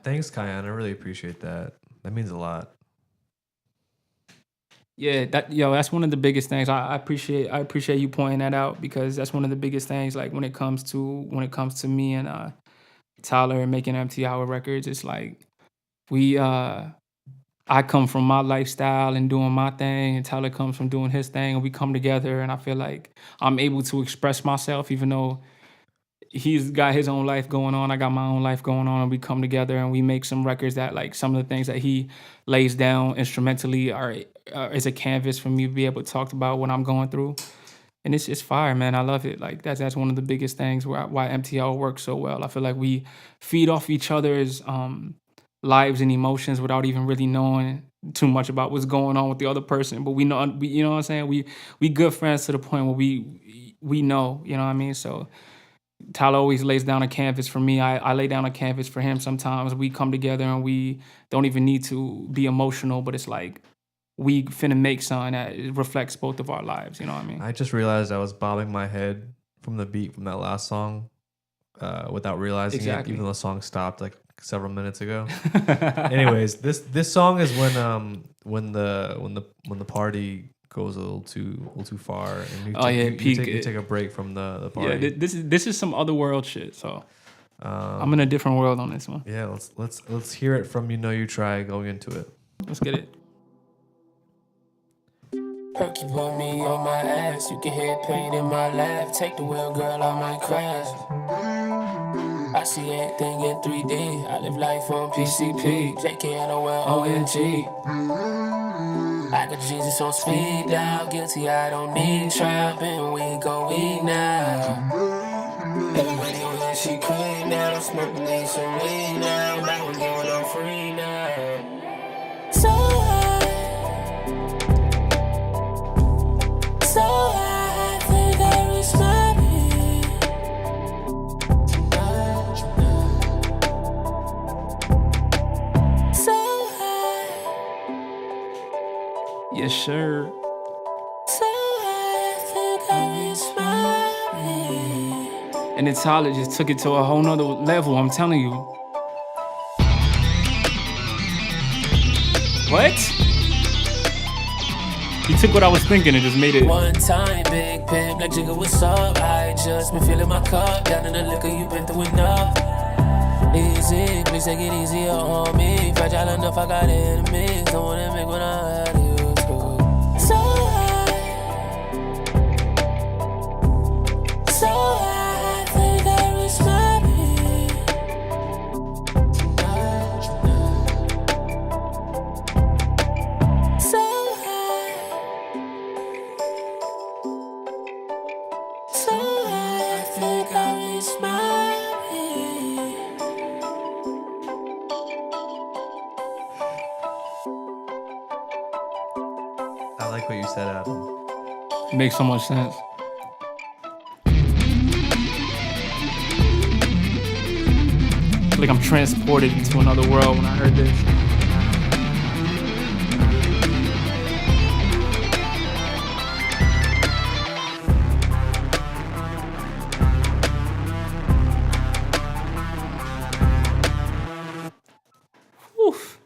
Thanks, Kyan. I really appreciate that. That means a lot. yeah, that's one of the biggest things. I appreciate you pointing that out, because that's one of the biggest things. Like when it comes to me and Tyler and making Empty Hour records, it's like I come from my lifestyle and doing my thing, and Tyler comes from doing his thing, and we come together, and I feel like I'm able to express myself, even though he's got his own life going on. I got my own life going on, and we come together and we make some records that like some of the things that he lays down instrumentally are is a canvas for me to be able to talk about what I'm going through. And it's fire, man. I love it. Like that's one of the biggest things why MTL works so well. I feel like we feed off each other's lives and emotions without even really knowing too much about what's going on with the other person. But we know, you know what I'm saying? We good friends to the point where we know, you know what I mean? So Tyler always lays down a canvas for me. I lay down a canvas for him sometimes. We come together and we don't even need to be emotional, but it's like we finna make something that reflects both of our lives, you know what I mean? I just realized I was bobbing my head from the beat from that last song without realizing it, even though the song stopped like several minutes ago. Anyways, this song is when the party goes a little too far, and you take a break from the party. Yeah, this is some other world shit. So I'm in a different world on this one. Yeah, let's hear it from You Know You Try going into it. Let's get it. Perky put me on my ass. You can hear pain in my laugh. Take the wheel, girl, I might crash. I see everything in 3D. I live life on PCP. JKLOL ONG. I got Jesus on speed dial. Guilty, I don't need trial. And we go eat now. Everybody on that she clean now. Smoking need some weed now. Back when going on free now. So I think I reached my peak. So Yes, sir. So I think I reached my peak. And then Tyler just took it to a whole nother level, I'm telling you. What? He took what I was thinking and just made it. One time, big pimp, like Jigga, what's up? I just been feeling my cup. Down in the liquor, you been through enough. Easy, please take it easier on me. Fragile enough, I got enemies. Don't wanna make when I had you too. So I think I reached my peak. So I think I reached my peak. I like what you said, Adam. It makes so much sense. I feel like I'm transported into another world when I heard this. Oof.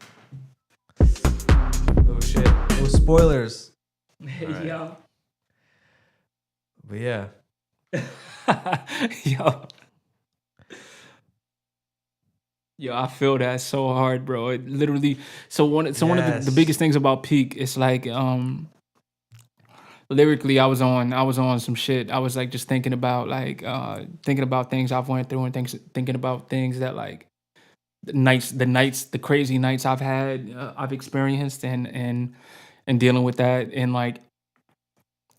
Oh shit! No spoilers. Alright. Yo. But yeah, Yo, I feel that so hard, bro. It literally. So one of the biggest things about Peak is like, lyrically, I was on some shit. I was like just thinking about things I've went through and thinking about things that like the crazy nights I've had, I've experienced and dealing with that. And like,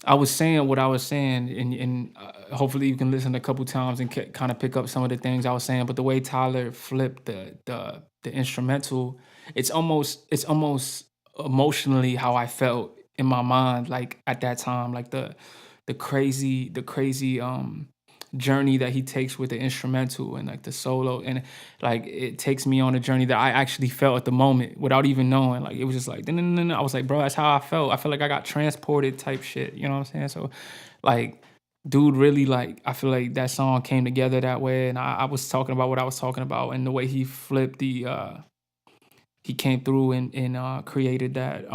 I was saying what I was saying, and hopefully you can listen a couple times and kind of pick up some of the things I was saying. But the way Tyler flipped the instrumental, it's almost emotionally how I felt in my mind, like at that time, like the crazy journey that he takes with the instrumental and like the solo, and like it takes me on a journey that I actually felt at the moment without even knowing. Like it was just like I was like, bro, that's how I felt. I felt like I got transported type shit, you know what I'm saying? So like, dude, really, like, I feel like that song came together that way, and I was talking about what I was talking about, and the way he flipped he came through and created that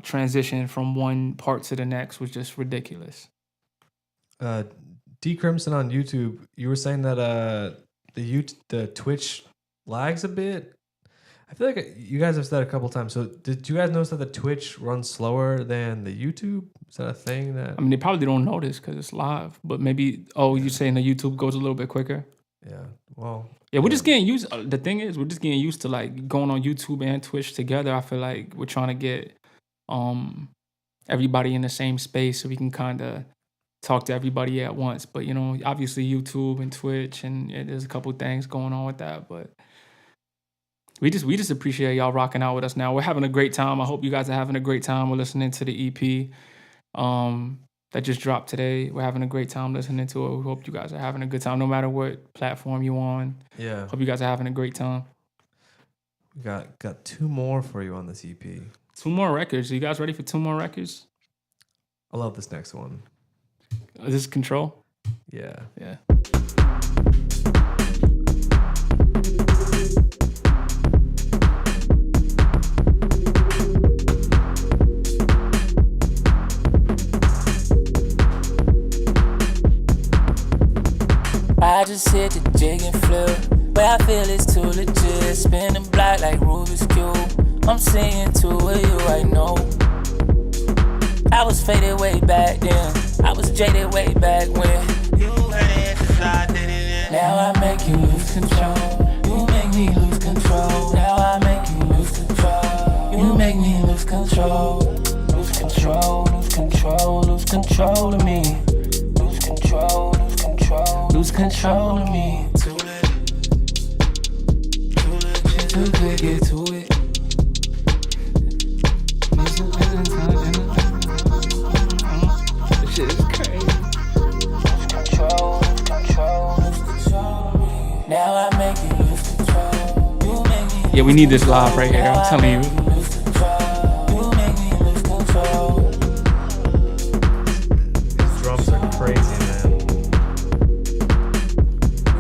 transition from one part to the next was just ridiculous. D Crimson on YouTube, you were saying that the Twitch lags a bit. I feel like you guys have said a couple times. So did you guys notice that the Twitch runs slower than the YouTube? Is that a thing that? I mean, they probably don't notice because it's live, but maybe, oh, you're saying the YouTube goes a little bit quicker? Yeah. Well. Yeah, we're just getting used. The thing is, we're just getting used to like going on YouTube and Twitch together. I feel like we're trying to get everybody in the same space so we can kind of talk to everybody at once. But you know, obviously YouTube and Twitch, and there's a couple things going on with that. But we just appreciate y'all rocking out with us now. We're having a great time. I hope you guys are having a great time. We're listening to the EP that just dropped today. We're having a great time listening to it. We hope you guys are having a good time, no matter what platform you're on. Yeah. Hope you guys are having a great time. We got 2 more for you on this EP. 2 more records. Are you guys ready for 2 more records? I love this next one. Is this Control? Yeah. Yeah. I just hit the jig and flip, but I feel it's too legit. Spinning black like Rubik's Cube. I'm singing to you, I know. I was faded way back then. I was jaded way back when. You had to slide it. Now I make you lose control. You make me lose control. Now I make you lose control. You make me lose control. Lose control, lose control, lose control of me. Lose control, lose control, lose control of me. Too late. Too quick, get to it. This shit is crazy. Lose control, lose control, lose control of me. Now I make you lose control. You make me. Yeah, we need this live right here. I'm telling you. Lose control. You make me lose control. These drums are crazy, man.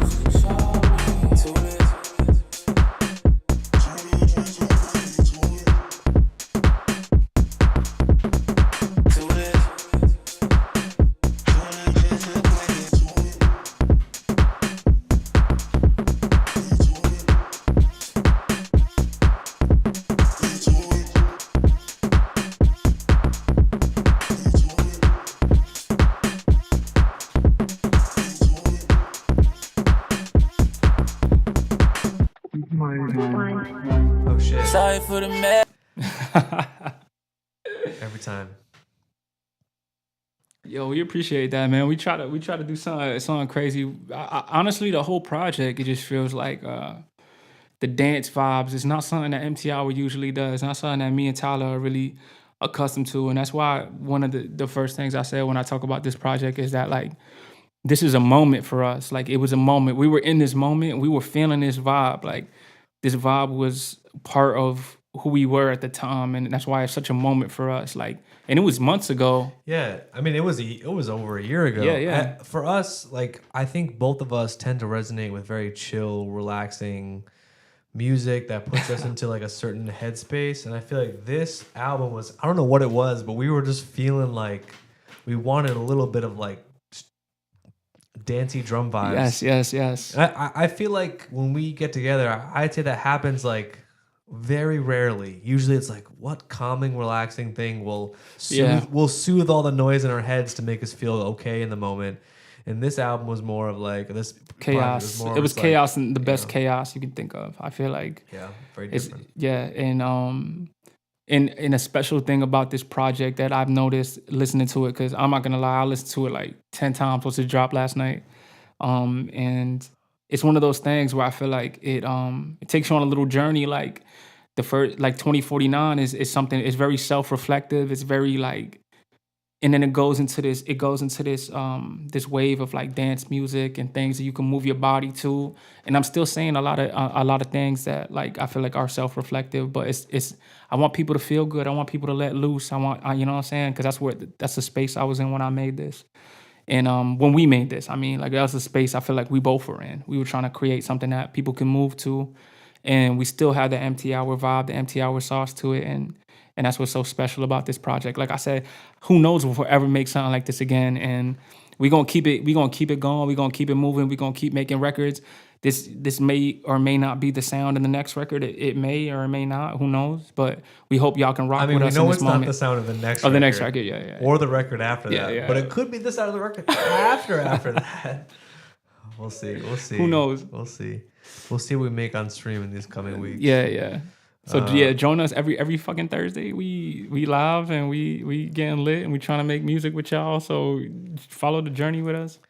Lose control of me. Too late. Too late. Oh shit. Sorry for the mess. Every time. Yo, we appreciate that, man. We try to do something crazy. Honestly, the whole project, it just feels like the dance vibes. It's not something that MTI usually does. It's not something that me and Tyler are really accustomed to, and that's why one of the first things I said when I talk about this project is that like this is a moment for us. Like it was a moment. We were in this moment. We were feeling this vibe. Like this vibe was part of who we were at the time, and that's why it's such a moment for us. Like, and it was months ago. Yeah, I mean, it was over a year ago. Yeah. For us, like, I think both of us tend to resonate with very chill, relaxing music that puts us into like a certain headspace. And I feel like this album was, I don't know what it was, but we were just feeling like we wanted a little bit of like dancey drum vibes. Yes. I feel like when we get together, I'd say that happens like very rarely. Usually it's like, what calming, relaxing thing will soothe all the noise in our heads to make us feel okay in the moment. And this album was more of like this chaos. It was chaos, and the best chaos you can think of. I feel like very different. And a special thing about this project that I've noticed listening to it, because I'm not gonna lie, I listened to it like 10 times once it dropped last night, and it's one of those things where I feel like it takes you on a little journey. Like the first, like 2049 is something. It's very self-reflective. It's very like, and then it goes into this this wave of like dance music and things that you can move your body to. And I'm still saying a lot of things that like I feel like are self-reflective, but it's I want people to feel good. I want people to let loose. You know what I'm saying? Because that's the space I was in when I made this. And when we made this, I mean, like that was the space I feel like we both were in. We were trying to create something that people can move to, and we still have the empty hour vibe, the empty hour sauce to it, and that's what's so special about this project. Like I said, who knows if we'll ever make something like this again? And we gonna keep it going. We gonna keep it moving. We gonna keep making records. This may or may not be the sound in the next record. It may or may not. Who knows? But we hope y'all can rock I mean, with we us know in this it's moment. not the sound of the next Of the next record, yeah. Or the record after Yeah, that. yeah. But it could be the sound of the record after that. We'll see. Who knows? We'll see. We'll see what we make on stream in these coming weeks. Yeah. So join us every fucking Thursday. We live and we getting lit and we trying to make music with y'all. So follow the journey with us.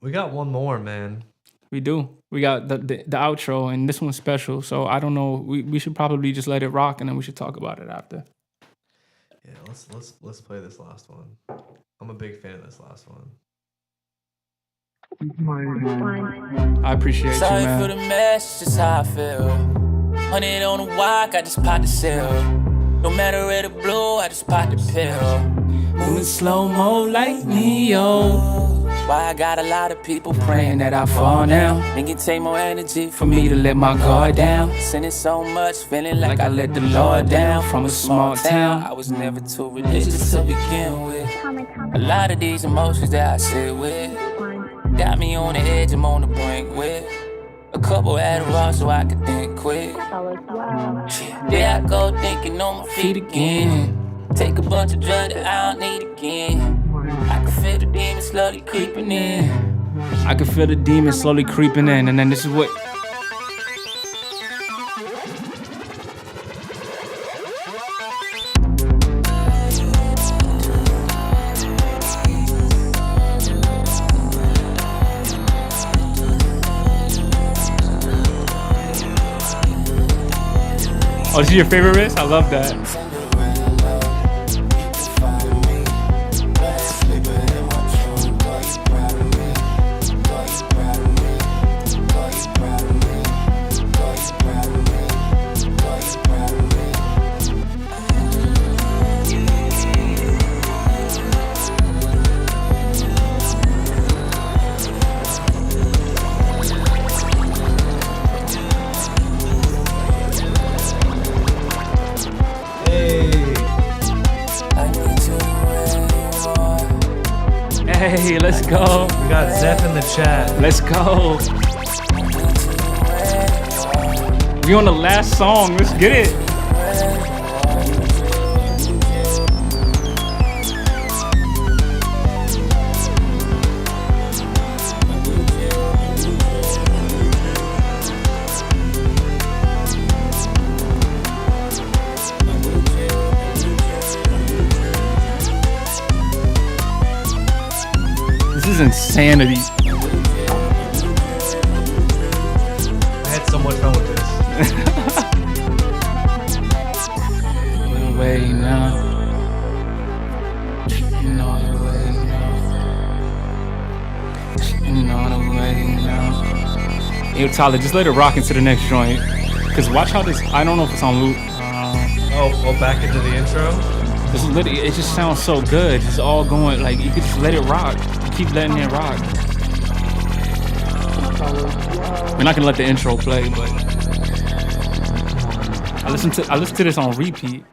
We got one more, man. We do. We got the outro, and this one's special. So I don't know. We should probably just let it rock, and then we should talk about it after. Yeah, let's play this last one. I'm a big fan of this last one. I appreciate Sorry you, for the man. mess, just how I feel. 100 on the walk, I just popped the seal. No matter red or blue, I just popped the pill. Moving slow mo like Neo. Why I got a lot of people Praying that I fall now. Think it take more energy For me to let my guard down. Sinning so much, feeling like, Like I I let the Lord down from a small town. I was never too religious to begin with. A lot of these emotions that I sit with got me on the edge, I'm on the brink with a couple Adderall so I could think quick. There I go thinking on my feet again. Take a bunch of drugs that I don't need again. I can feel the demons slowly creeping in. I can feel the demon slowly creeping in, and then this is what. Oh, this is your favorite riff? I love that. Hey, let's go. We got Zeph in the chat. Let's go. We on the last song. Let's get it. This is insanity. I had so much fun with this. Way now. No way now. No way now. Yo, Tyler, just let it rock into the next joint. Cause watch how this. I don't know if it's on loop. Oh, back into the intro. This is literally. It just sounds so good. It's all going like you could just let it rock. Keep letting it rock. We're not gonna let the intro play, but I listened to this on repeat.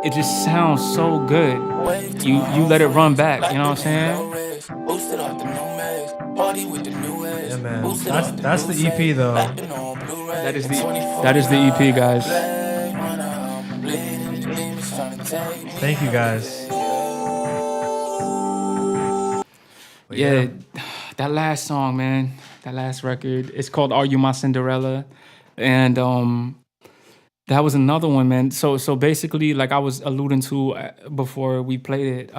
It just sounds so good. You let it run back, you know what I'm saying? Yeah, man. That's the EP though. That is the EP, guys. Thank you guys. But Yeah, that last song, man. That last record. It's called Are You My Cinderella? And that was another one, man. So basically, like I was alluding to before we played it,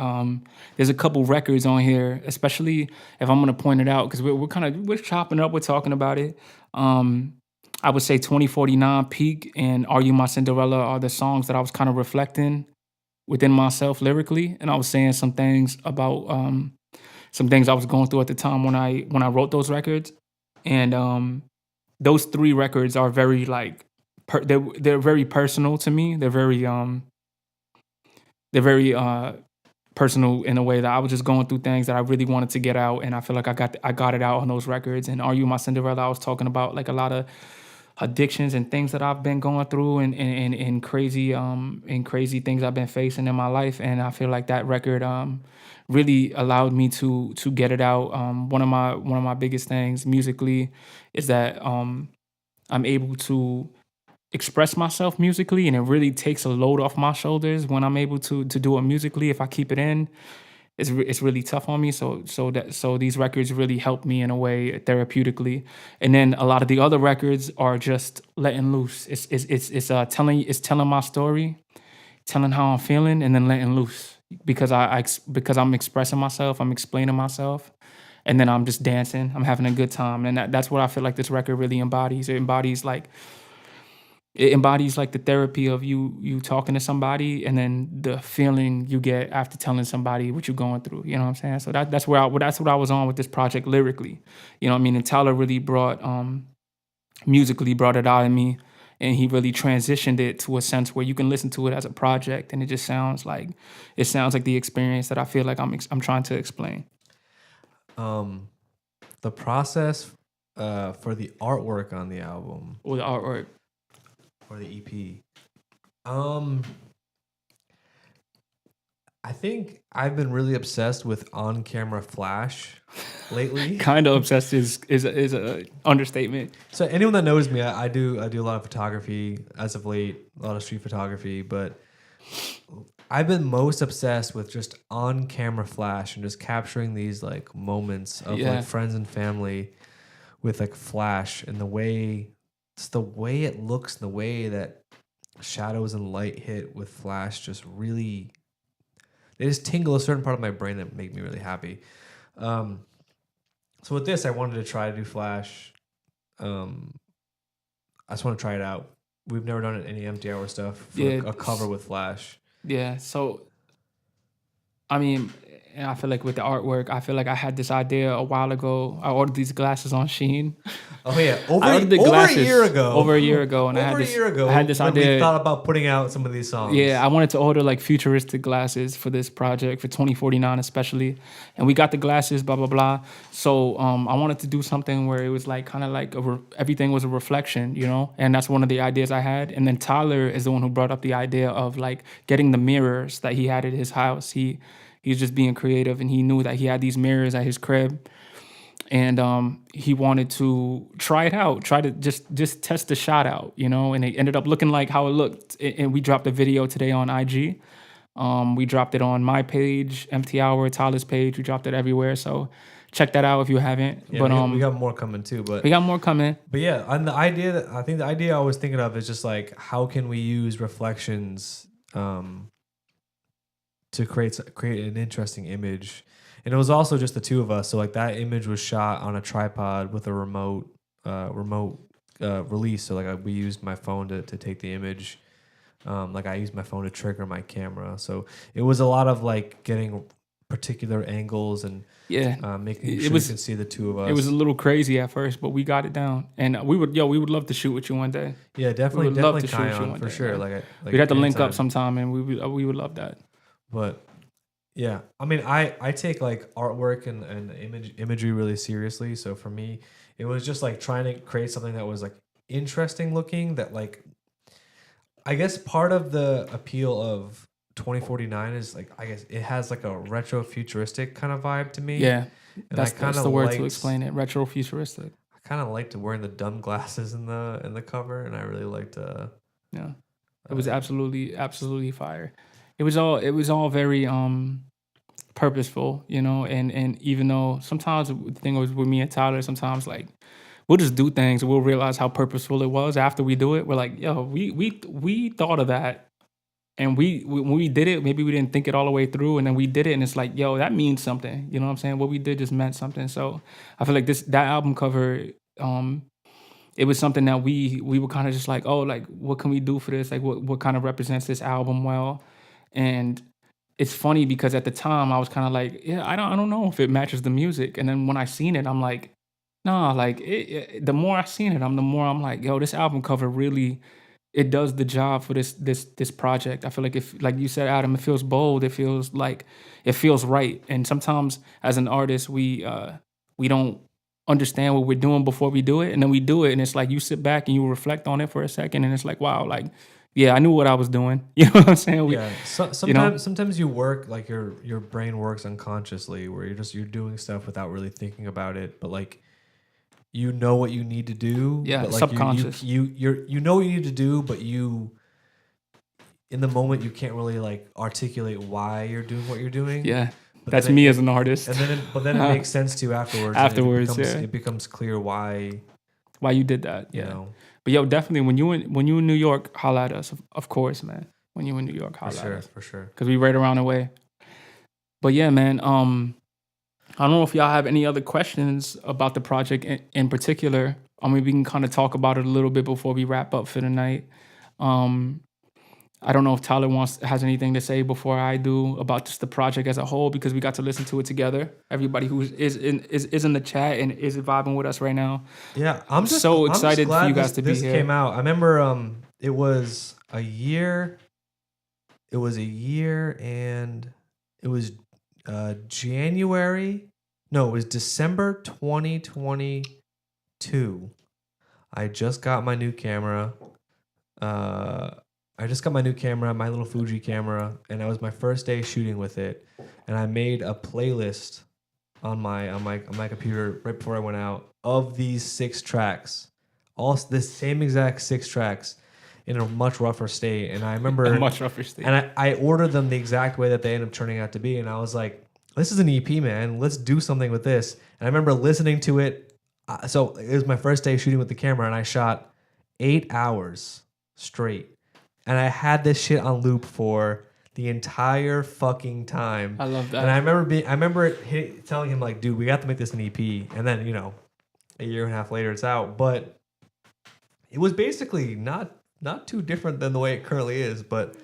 there's a couple records on here, especially if I'm gonna point it out, because we're chopping it up, we're talking about it. I would say 2049 Peak and Are You My Cinderella are the songs that I was kind of reflecting within myself lyrically, and I was saying some things about some things I was going through at the time when I wrote those records, and those three records are very like they're very personal to me. They're very personal in a way that I was just going through things that I really wanted to get out, and I feel like I got it out on those records. And Are You My Cinderella, I was talking about like a lot of addictions and things that I've been going through and crazy things I've been facing in my life. And I feel like that record really allowed me to get it out. One of my biggest things musically is that I'm able to express myself musically, and it really takes a load off my shoulders when I'm able to do it musically. If I keep it in, it's really tough on me. So these records really help me in a way therapeutically. And then a lot of the other records are just letting loose. It's telling my story, telling how I'm feeling, and then letting loose because because I'm expressing myself, I'm explaining myself, and then I'm just dancing. I'm having a good time, and that's what I feel like this record really embodies. It embodies like the therapy of you talking to somebody, and then the feeling you get after telling somebody what you're going through. You know what I'm saying? So that's what I was on with this project lyrically. You know what I mean? And Tyler really brought musically brought it out of me, and he really transitioned it to a sense where you can listen to it as a project, and it just sounds like the experience that I feel like I'm trying to explain. The process for the artwork on the album Or the artwork. or the EP. I think I've been really obsessed with on-camera flash lately. Kind of obsessed is a understatement. So anyone that knows me, I do a lot of photography as of late, a lot of street photography, but I've been most obsessed with just on-camera flash and just capturing these like moments of like friends and family with like flash, and the way it looks, the way that shadows and light hit with flash just really, they just tingle a certain part of my brain that make me really happy. So with this, I wanted to try to do flash. I just want to try it out. We've never done any empty hour stuff for a cover with flash. Yeah, so I mean, and I feel like with the artwork, I feel like I had this idea a while ago. I ordered these glasses on Shein. Oh yeah, Over a year ago, and I had this when idea. we thought about putting out some of these songs. Yeah, I wanted to order like futuristic glasses for this project for 2049 especially, and we got the glasses, blah blah blah. So I wanted to do something where it was like kind of like everything was a reflection, you know, and that's one of the ideas I had. And then Tyler is the one who brought up the idea of like getting the mirrors that he had at his house. He was just being creative, and he knew that he had these mirrors at his crib. And he wanted to try it out, try to just test the shot out, you know, and it ended up looking like how it looked. And we dropped a video today on IG. We dropped it on my page, Empty Hour, Tyler's page. We dropped it everywhere. So check that out if you haven't. Yeah, but we got more coming too. But we got more coming. But yeah, and the idea I was thinking of is just like, how can we use reflections to create an interesting image. And it was also just the two of us. So like that image was shot on a tripod with a remote release. So like we used my phone to take the image. Like I used my phone to trigger my camera. So it was a lot of like getting particular angles and making sure you can see the two of us. It was a little crazy at first, but we got it down. And we would love to shoot with you one day. Yeah, definitely. We would love to shoot with you on, one for day, sure. man. Like we'd have to link up sometime, and we would love that. But yeah, I mean, I take like artwork and imagery really seriously. So for me, it was just like trying to create something that was like interesting looking. That like, I guess part of the appeal of 2049 is like, I guess it has like a retro futuristic kind of vibe to me. Yeah, and that's the word to explain it. Retro futuristic. I kind of liked wearing the dumb glasses in the cover, and I really liked. Yeah, it was absolutely fire. It was all very purposeful, you know, and even though sometimes the thing was with me and Tyler, sometimes like we'll just do things and we'll realize how purposeful it was after we do it. We're like, yo, we thought of that, and when we did it, maybe we didn't think it all the way through, and then we did it, and it's like, yo, that means something. You know what I'm saying? What we did just meant something. So I feel like that album cover, it was something that we were kind of just like, oh, like what can we do for this? Like what kind of represents this album well? And it's funny because at the time I was kind of like, yeah, I don't know if it matches the music. And then when I seen it, I'm like, nah, like the more I seen it, the more I'm like, yo, this album cover really, it does the job for this project. I feel like if, like you said, Adam, it feels bold. It feels like, it feels right. And sometimes as an artist, we don't understand what we're doing before we do it, and then we do it, and it's like you sit back and you reflect on it for a second, and it's like, wow, like, yeah, I knew what I was doing. You know what I'm saying? Yeah. Sometimes you work like your brain works unconsciously, where you're doing stuff without really thinking about it, but like you know what you need to do. Yeah, but like subconscious. You know what you need to do, but you in the moment you can't really like articulate why you're doing what you're doing. Yeah, But that's then me it- as an artist. And then it makes sense to you afterwards. and Afterwards, it becomes clear why Why you did that? you Yeah. know. But yo, definitely when you in New York, holla at us. Of course, man. When you in New York, holla at us. For sure. Because we right around the way. But yeah, man. I don't know if y'all have any other questions about the project in particular. I mean, we can kind of talk about it a little bit before we wrap up for the night. I don't know if Tyler has anything to say before I do about just the project as a whole, because we got to listen to it together. Everybody who is in the chat and is vibing with us right now. Yeah, I'm so excited for glad you guys to be this here. came out. I remember it was a year. It was a year and it was January. No, it was December 2022. I just got my new camera. My little Fuji camera, and that was my first day shooting with it. And I made a playlist on my computer right before I went out of these 6 tracks, all this same exact 6 tracks in a much rougher state. And I remember A much rougher state. And I ordered them the exact way that they ended up turning out to be. And I was like, this is an EP, man. Let's do something with this. And I remember listening to it. So it was my first day shooting with the camera, and I shot 8 hours straight. And I had this shit on loop for the entire fucking time. I love that. And I remember telling him like, dude, we got to make this an EP. And then, you know, a year and a half later, it's out. But it was basically not too different than the way it currently is. But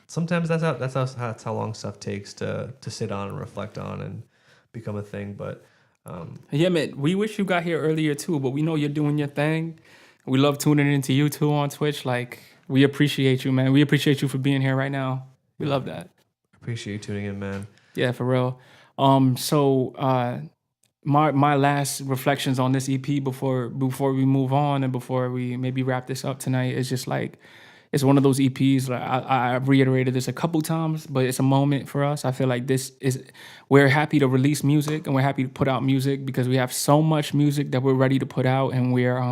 sometimes that's how long stuff takes to sit on and reflect on and become a thing. But yeah, man, we wish you got here earlier too, but we know you're doing your thing. We love tuning into you too on Twitch. Like, we appreciate you, man. We appreciate you for being here right now. We love that. appreciate you tuning in, man. Yeah, for real. My last reflections on this EP before we move on and before we maybe wrap this up tonight is just like, it's one of those EPs. Like I've reiterated this a couple times, but it's a moment for us. I feel like we're happy to release music and we're happy to put out music because we have so much music that we're ready to put out, and we're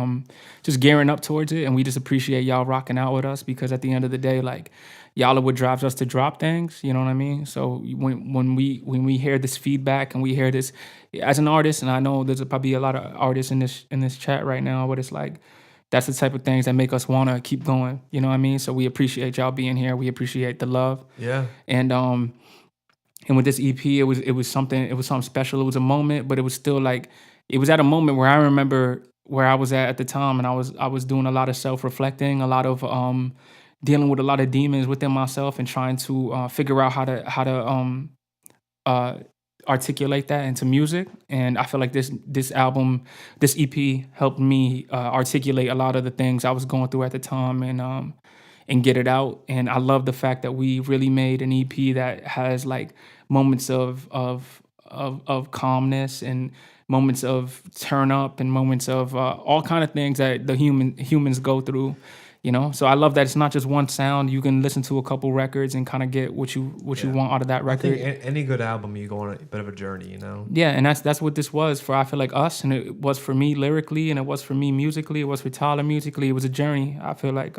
just gearing up towards it. And we just appreciate y'all rocking out with us, because at the end of the day, like, y'all are what drives us to drop things. You know what I mean? So when we hear this feedback and we hear this as an artist, and I know there's probably a lot of artists in this chat right now, but it's like, that's the type of things that make us want to keep going. You know what I mean? So we appreciate y'all being here. We appreciate the love. Yeah. And with this EP, it was something special. It was a moment, but it was still like, it was at a moment where I remember where I was at the time, and I was doing a lot of self-reflecting, a lot of dealing with a lot of demons within myself, and trying to figure out how to articulate that into music. And I feel like this EP helped me articulate a lot of the things I was going through at the time, and get it out. And I love the fact that we really made an EP that has like moments of calmness, and moments of turn up, and moments of all kind of things that the humans go through. You know, so I love that it's not just one sound. You can listen to a couple records and kind of get what you want out of that I record. think any good album, you go on a bit of a journey, you know? Yeah, and that's what this was for, I feel like, us, and it was for me lyrically, and it was for me musically, it was for Tyler musically. It was a journey. I feel like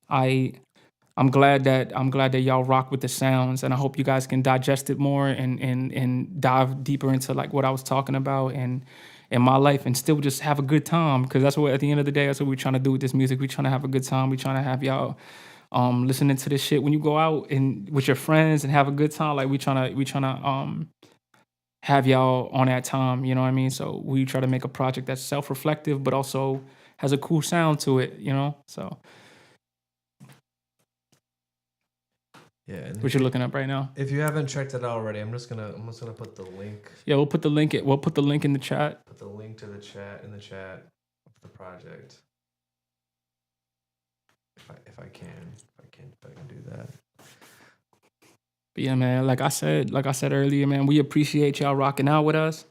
I'm glad that y'all rock with the sounds, and I hope you guys can digest it more and dive deeper into like what I was talking about and in my life, and still just have a good time, because that's what, at the end of the day, that's what we're trying to do with this music. We're trying to have a good time. We're trying to have y'all listening to this shit when you go out and with your friends and have a good time. Like, we trying to have y'all on that time, you know what I mean? So we try to make a project that's self-reflective but also has a cool sound to it, you know? So Yeah. And what you're looking up right now. if you haven't checked it out already, I'm just gonna put the link. Yeah, we'll put the link in the chat. Put the link to the chat of the project. If I can do that. But yeah, man, like I said earlier, man, we appreciate y'all rocking out with us.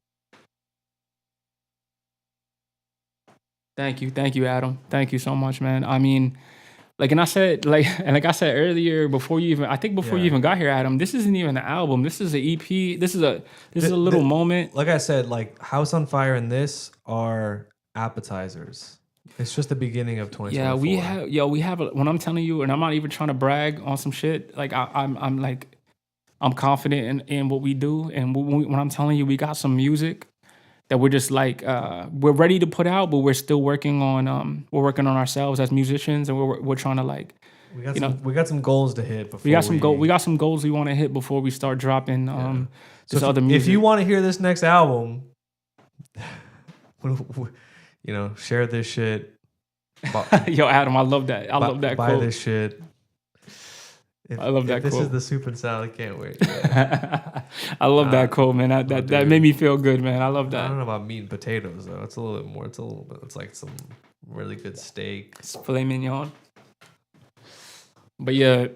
Thank you, Adam. Thank you so much, man. I mean, and I said earlier, before you even got here, Adam, this isn't even an album. This is an EP. This is a little moment. Like I said, like House on Fire and this are appetizers. It's just the beginning of 2024. Yeah, we have. When I'm telling you, and I'm not even trying to brag on some shit. Like I'm confident in what we do, and when I'm telling you, we got some music that we're just we're ready to put out, but we're still working on ourselves as musicians, and we're trying to we got some goals to hit before we got some goals we want to hit before we start dropping other music. If you want to hear this next album, share this shit. Yo, Adam, I love that. I love that buy quote. This shit. I love that this quote. is the soup and salad. I can't wait. I love that quote, man. That made me feel good, man. I love that. I don't know about meat and potatoes though. It's a little bit more. It's like some really good steak. It's filet mignon. But yeah,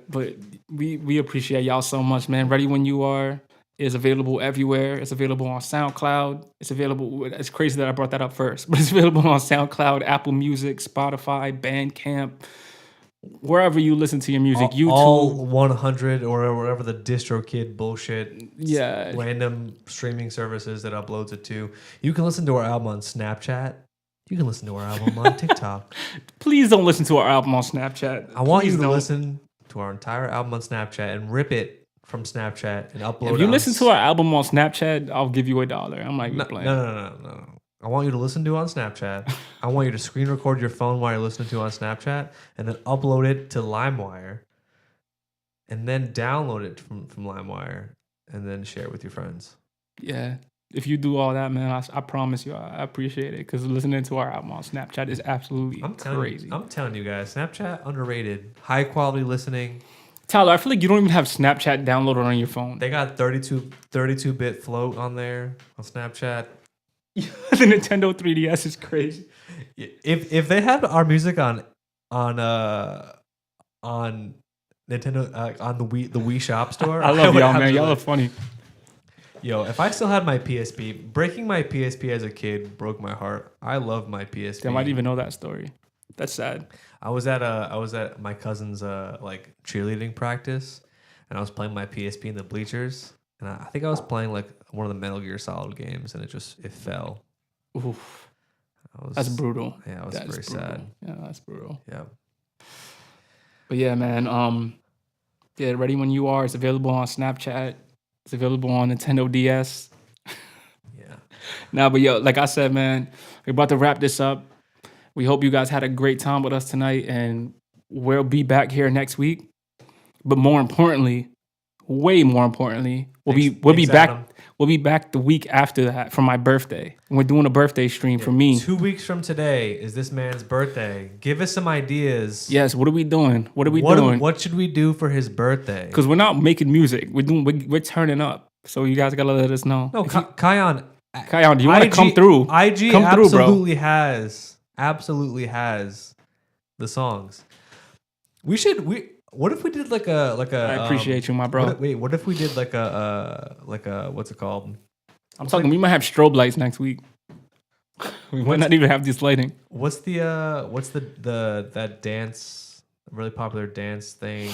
we appreciate y'all so much, man. Ready When You Are is available everywhere. It's available on SoundCloud. It's crazy that I brought that up first, but it's available on SoundCloud, Apple Music, Spotify, Bandcamp, wherever you listen to your music. YouTube, all 100 or whatever the DistroKid bullshit. Yeah, random streaming services that uploads it to. You can listen to our album on Snapchat. You can listen to our album on TikTok. Please don't listen to our album on Snapchat. I want you to listen to our entire album on Snapchat and rip it from Snapchat and upload it. If you listen to our album on Snapchat, I'll give you $1. I'm not even playing. No. I want you to listen to it on Snapchat. I want you to screen record your phone while you're listening to it on Snapchat and then upload it to LimeWire and then download it from LimeWire and then share it with your friends. Yeah. If you do all that, man, I promise you, I appreciate it, because listening to our album on Snapchat is absolutely crazy. I'm telling you guys, Snapchat underrated. High quality listening. Tyler, I feel like you don't even have Snapchat downloaded on your phone. They got 32-bit float on there on Snapchat. The Nintendo 3DS is crazy. If they had our music on Nintendo on the Wii Shop Store, I love y'all, man. Y'all are funny. Yo, if I still had my PSP, breaking my PSP as a kid broke my heart. I love my PSP. I might even know that story. That's sad. I was at my cousin's cheerleading practice, and I was playing my PSP in the bleachers, and I think I was playing like one of the Metal Gear Solid games, and it fell. Oof. That's brutal. Yeah, it was very sad. Yeah, that's brutal. Yeah. But yeah, man. Ready When You Are is available on Snapchat. It's available on Nintendo DS. Yeah. Nah, but yo, like I said, man, we're about to wrap this up. We hope you guys had a great time with us tonight, and we'll be back here next week. But more importantly, way more importantly, we'll be back. Adam. We'll be back the week after that for my birthday. We're doing a birthday stream for me. 2 weeks from today is this man's birthday. Give us some ideas. Yes. What are we doing? What should we do for his birthday? Because we're not making music. We're turning up. So you guys gotta let us know. No, Kion, do you want to come through? IG come absolutely has the songs. What if we did like a? I appreciate you, my bro. What if we did like a what's it called? I'm talking. We might have strobe lights next week. We might not even have this lighting. What's the that dance, really popular dance thing,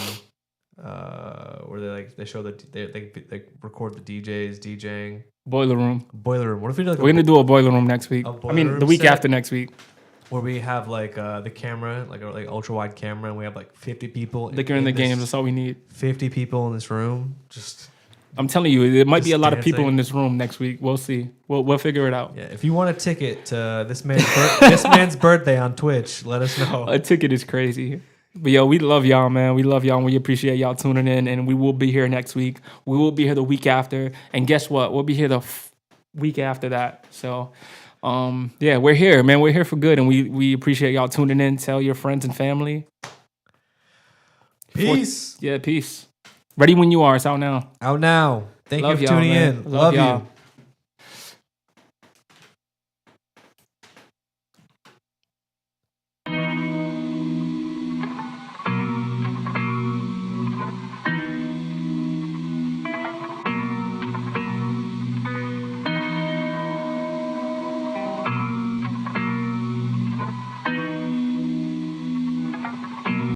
where they show they record the DJs DJing? Boiler Room. What if we did? We're gonna do a Boiler Room next week. The week after next week. Where we have the camera, like ultra wide camera, and we have 50 people. Liquor in the games. That's all we need. 50 people in this room. I'm telling you, there might be a lot of people in this room next week. We'll see. We'll figure it out. Yeah, if you want a ticket to this man's birthday on Twitch, let us know. A ticket is crazy. But yo, we love y'all, man. We love y'all, and we appreciate y'all tuning in. And we will be here next week. We will be here the week after. And guess what? We'll be here the week after that. So. We're here, man. We're here for good, and we appreciate y'all tuning in. Tell your friends and family. Peace. Peace. Ready When You Are. It's out now. Thank you for tuning in. Love you.